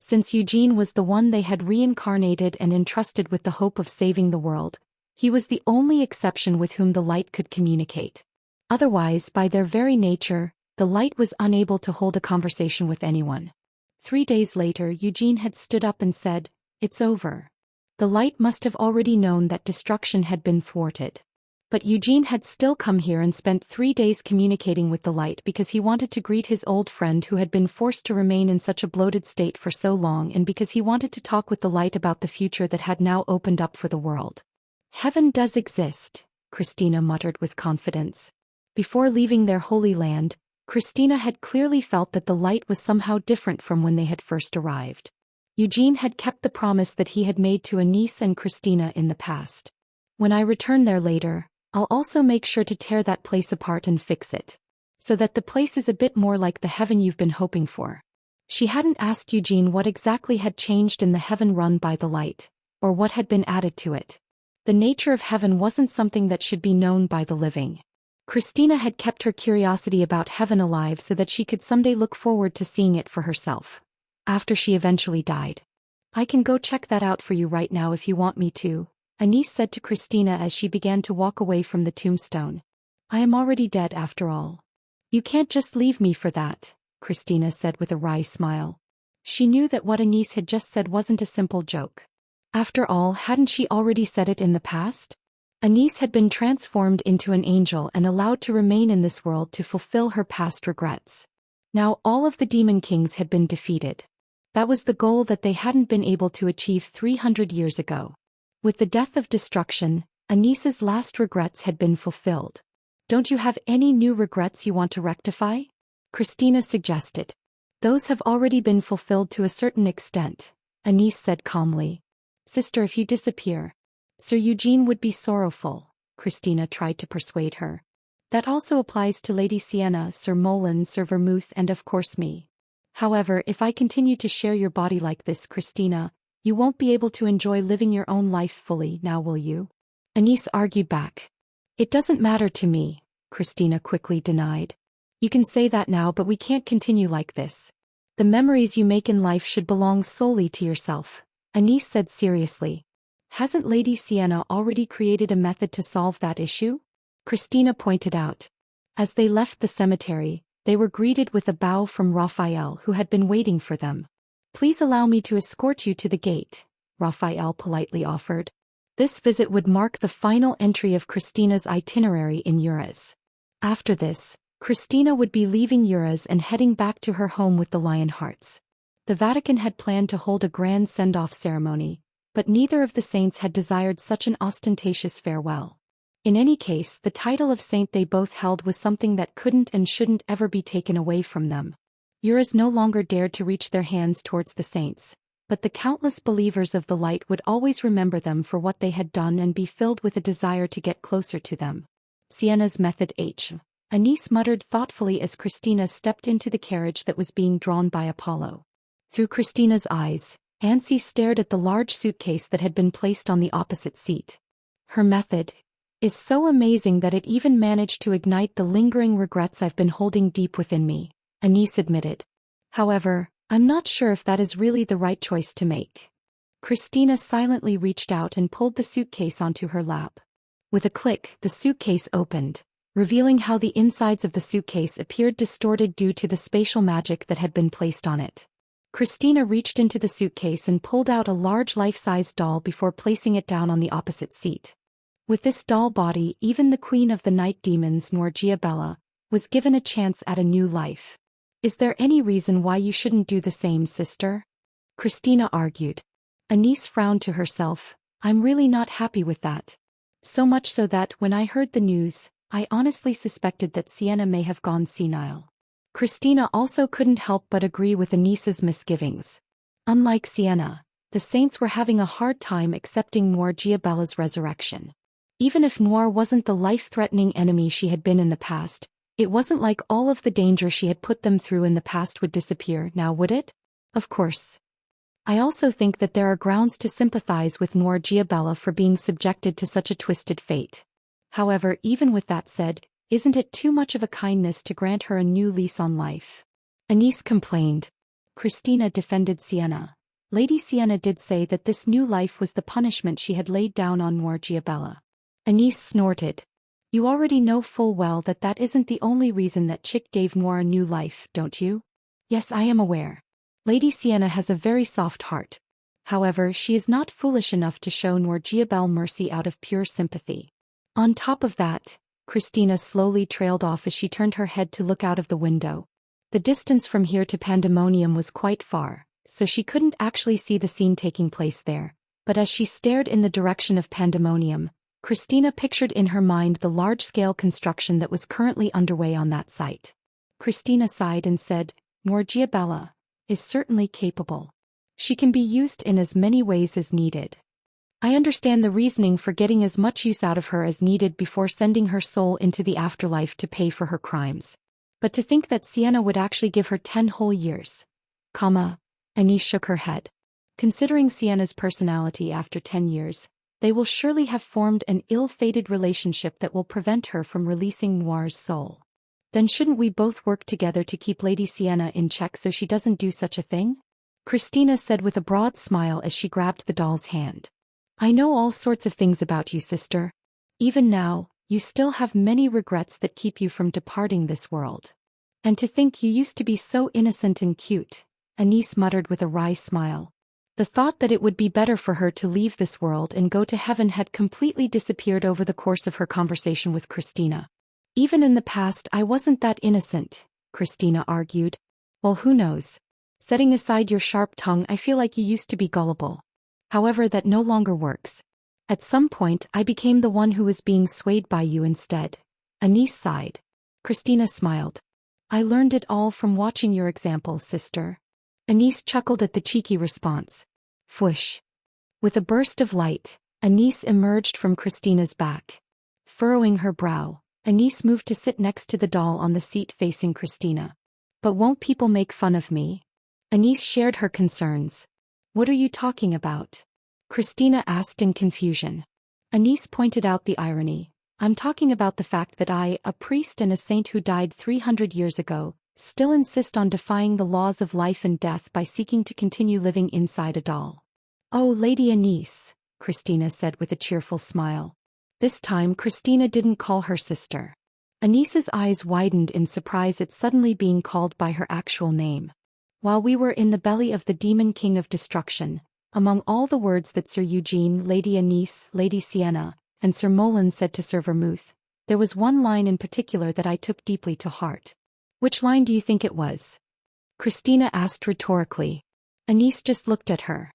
Since Eugene was the one they had reincarnated and entrusted with the hope of saving the world, he was the only exception with whom the light could communicate. Otherwise, by their very nature, the light was unable to hold a conversation with anyone. 3 days later, Eugene had stood up and said, "It's over." The light must have already known that destruction had been thwarted. But Eugene had still come here and spent 3 days communicating with the light because he wanted to greet his old friend who had been forced to remain in such a bloated state for so long, and because he wanted to talk with the light about the future that had now opened up for the world. "Heaven does exist," Christina muttered with confidence. Before leaving their holy land, Christina had clearly felt that the light was somehow different from when they had first arrived. Eugene had kept the promise that he had made to Anise and Christina in the past. "When I return there later, I'll also make sure to tear that place apart and fix it, so that the place is a bit more like the heaven you've been hoping for." She hadn't asked Eugene what exactly had changed in the heaven run by the light, or what had been added to it. The nature of heaven wasn't something that should be known by the living. Christina had kept her curiosity about heaven alive so that she could someday look forward to seeing it for herself, after she eventually died. "I can go check that out for you right now if you want me to," Anise said to Christina as she began to walk away from the tombstone. "I am already dead after all." "You can't just leave me for that," Christina said with a wry smile. She knew that what Anise had just said wasn't a simple joke. After all, hadn't she already said it in the past? Anise had been transformed into an angel and allowed to remain in this world to fulfill her past regrets. Now all of the demon kings had been defeated. That was the goal that they hadn't been able to achieve 300 years ago. With the death of destruction, Anise's last regrets had been fulfilled. "Don't you have any new regrets you want to rectify?" Christina suggested. "Those have already been fulfilled to a certain extent," Anise said calmly. "Sister, if you disappear, Sir Eugene would be sorrowful," Christina tried to persuade her. "That also applies to Lady Sienna, Sir Molan, Sir Vermouth, and of course me. However, if I continue to share your body like this, Christina, you won't be able to enjoy living your own life fully, now will you?" Anise argued back. "It doesn't matter to me," Christina quickly denied. "You can say that now, but we can't continue like this. The memories you make in life should belong solely to yourself," Anise said seriously. "Hasn't Lady Sienna already created a method to solve that issue?" Christina pointed out. As they left the cemetery, they were greeted with a bow from Raphael, who had been waiting for them. "Please allow me to escort you to the gate," Raphael politely offered. This visit would mark the final entry of Christina's itinerary in Ures. After this, Christina would be leaving Ures and heading back to her home with the Lionhearts. The Vatican had planned to hold a grand send-off ceremony, but neither of the saints had desired such an ostentatious farewell. In any case, the title of saint they both held was something that couldn't and shouldn't ever be taken away from them. Ures no longer dared to reach their hands towards the saints, but the countless believers of the light would always remember them for what they had done and be filled with a desire to get closer to them. "Sienna's method H," Anise muttered thoughtfully as Christina stepped into the carriage that was being drawn by Apollo. Through Christina's eyes, Ansi stared at the large suitcase that had been placed on the opposite seat. "Her method is so amazing that it even managed to ignite the lingering regrets I've been holding deep within me," Anise admitted. "However, I'm not sure if that is really the right choice to make." Christina silently reached out and pulled the suitcase onto her lap. With a click, the suitcase opened, revealing how the insides of the suitcase appeared distorted due to the spatial magic that had been placed on it. Christina reached into the suitcase and pulled out a large life-size doll before placing it down on the opposite seat. With this doll body, even the queen of the night demons, Norgiabella, was given a chance at a new life. "Is there any reason why you shouldn't do the same, sister?" Christina argued. Anise frowned to herself. "I'm really not happy with that. So much so that, when I heard the news, I honestly suspected that Sienna may have gone senile." Christina also couldn't help but agree with Anise's misgivings. Unlike Sienna, the saints were having a hard time accepting Noir Giabella's resurrection. Even if Noir wasn't the life-threatening enemy she had been in the past, it wasn't like all of the danger she had put them through in the past would disappear now, would it? Of course. I also think that there are grounds to sympathize with Noir Giabella for being subjected to such a twisted fate. However, even with that said, isn't it too much of a kindness to grant her a new lease on life? Anise complained. Christina defended Sienna. Lady Sienna did say that this new life was the punishment she had laid down on Noir Giabella. Anise snorted. You already know full well that that isn't the only reason that Chick gave Noir a new life, don't you? Yes, I am aware. Lady Sienna has a very soft heart. However, she is not foolish enough to show Noir Giabella mercy out of pure sympathy. On top of that, Christina slowly trailed off as she turned her head to look out of the window. The distance from here to Pandemonium was quite far, so she couldn't actually see the scene taking place there. But as she stared in the direction of Pandemonium, Christina pictured in her mind the large-scale construction that was currently underway on that site. Christina sighed and said, Noir Giabella is certainly capable. She can be used in as many ways as needed. I understand the reasoning for getting as much use out of her as needed before sending her soul into the afterlife to pay for her crimes. But to think that Sienna would actually give her 10 whole years. Anise shook her head. Considering Sienna's personality after 10 years, they will surely have formed an ill-fated relationship that will prevent her from releasing Noir's soul. Then shouldn't we both work together to keep Lady Sienna in check so she doesn't do such a thing? Christina said with a broad smile as she grabbed the doll's hand. I know all sorts of things about you, sister. Even now, you still have many regrets that keep you from departing this world. And to think you used to be so innocent and cute, Anise muttered with a wry smile. The thought that it would be better for her to leave this world and go to heaven had completely disappeared over the course of her conversation with Christina. Even in the past I wasn't that innocent, Christina argued. Well, who knows? Setting aside your sharp tongue, I feel like you used to be gullible. However, that no longer works. At some point I became the one who was being swayed by you instead. Anise sighed. Christina smiled. I learned it all from watching your example, sister. Anise chuckled at the cheeky response. Fwoosh. With a burst of light, Anise emerged from Christina's back. Furrowing her brow, Anise moved to sit next to the doll on the seat facing Christina. But won't people make fun of me? Anise shared her concerns. What are you talking about? Christina asked in confusion. Anise pointed out the irony. I'm talking about the fact that I, a priest and a saint who died 300 years ago, still insist on defying the laws of life and death by seeking to continue living inside a doll. Oh, Lady Anise, Christina said with a cheerful smile. This time Christina didn't call her sister. Anise's eyes widened in surprise at suddenly being called by her actual name. While we were in the belly of the demon king of destruction, among all the words that Sir Eugene, Lady Anise, Lady Sienna, and Sir Moulin said to Sir Vermouth, there was one line in particular that I took deeply to heart. Which line do you think it was? Christina asked rhetorically. Anise just looked at her.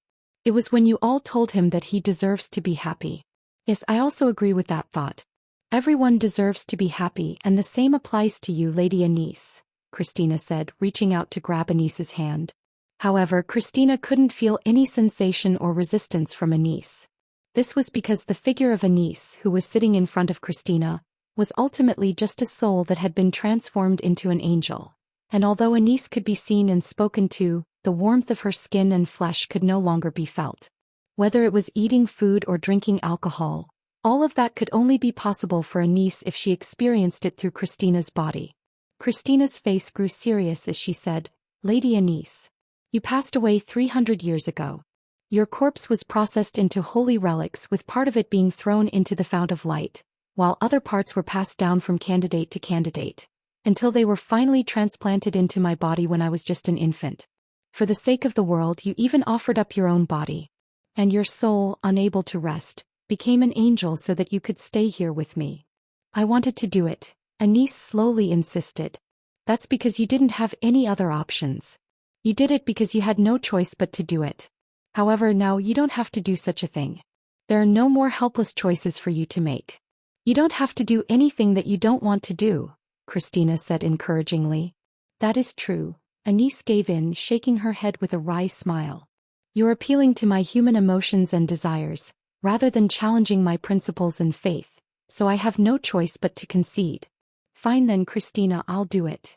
It was when you all told him that he deserves to be happy. Yes, I also agree with that thought. Everyone deserves to be happy, and the same applies to you, Lady Anise, Christina said, reaching out to grab Anise's hand. However, Christina couldn't feel any sensation or resistance from Anise. This was because the figure of Anise, who was sitting in front of Christina, was ultimately just a soul that had been transformed into an angel. And although Anise could be seen and spoken to, the warmth of her skin and flesh could no longer be felt. Whether it was eating food or drinking alcohol, all of that could only be possible for Anise if she experienced it through Christina's body. Christina's face grew serious as she said, Lady Anise, you passed away 300 years ago. Your corpse was processed into holy relics, with part of it being thrown into the fount of light, while other parts were passed down from candidate to candidate, until they were finally transplanted into my body when I was just an infant. For the sake of the world, you even offered up your own body. And your soul, unable to rest, became an angel so that you could stay here with me. I wanted to do it, Anise slowly insisted. That's because you didn't have any other options. You did it because you had no choice but to do it. However, now you don't have to do such a thing. There are no more helpless choices for you to make. You don't have to do anything that you don't want to do, Christina said encouragingly. That is true, Anise gave in, shaking her head with a wry smile. You're appealing to my human emotions and desires, rather than challenging my principles and faith, so I have no choice but to concede. Fine then, Christina, I'll do it.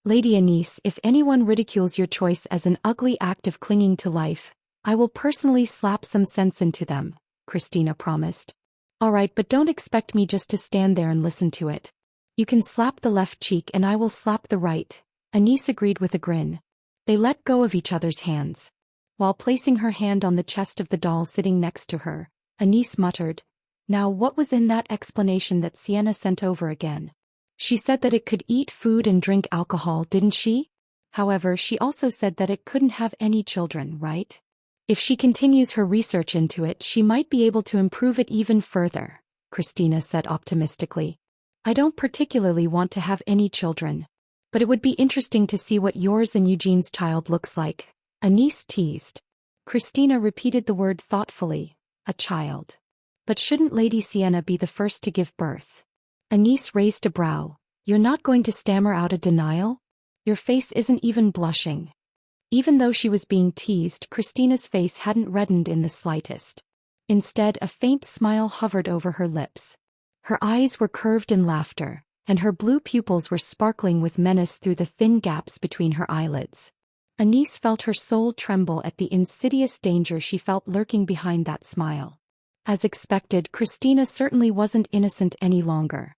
Lady Anise, if anyone ridicules your choice as an ugly act of clinging to life, I will personally slap some sense into them, Christina promised. All right, but don't expect me just to stand there and listen to it. You can slap the left cheek and I will slap the right, Anise agreed with a grin. They let go of each other's hands. While placing her hand on the chest of the doll sitting next to her, Anise muttered, "Now what was in that explanation that Sienna sent over again? She said that it could eat food and drink alcohol, didn't she? However, she also said that it couldn't have any children, right? If she continues her research into it, she might be able to improve it even further," Christina said optimistically. "I don't particularly want to have any children. But it would be interesting to see what yours and Eugene's child looks like," Anise teased. Christina repeated the word thoughtfully, "a child. But shouldn't Lady Sienna be the first to give birth?" Anise raised a brow. "You're not going to stammer out a denial? Your face isn't even blushing." Even though she was being teased, Christina's face hadn't reddened in the slightest. Instead, a faint smile hovered over her lips. Her eyes were curved in laughter, and her blue pupils were sparkling with menace through the thin gaps between her eyelids. Anise felt her soul tremble at the insidious danger she felt lurking behind that smile. As expected, Christina certainly wasn't innocent any longer.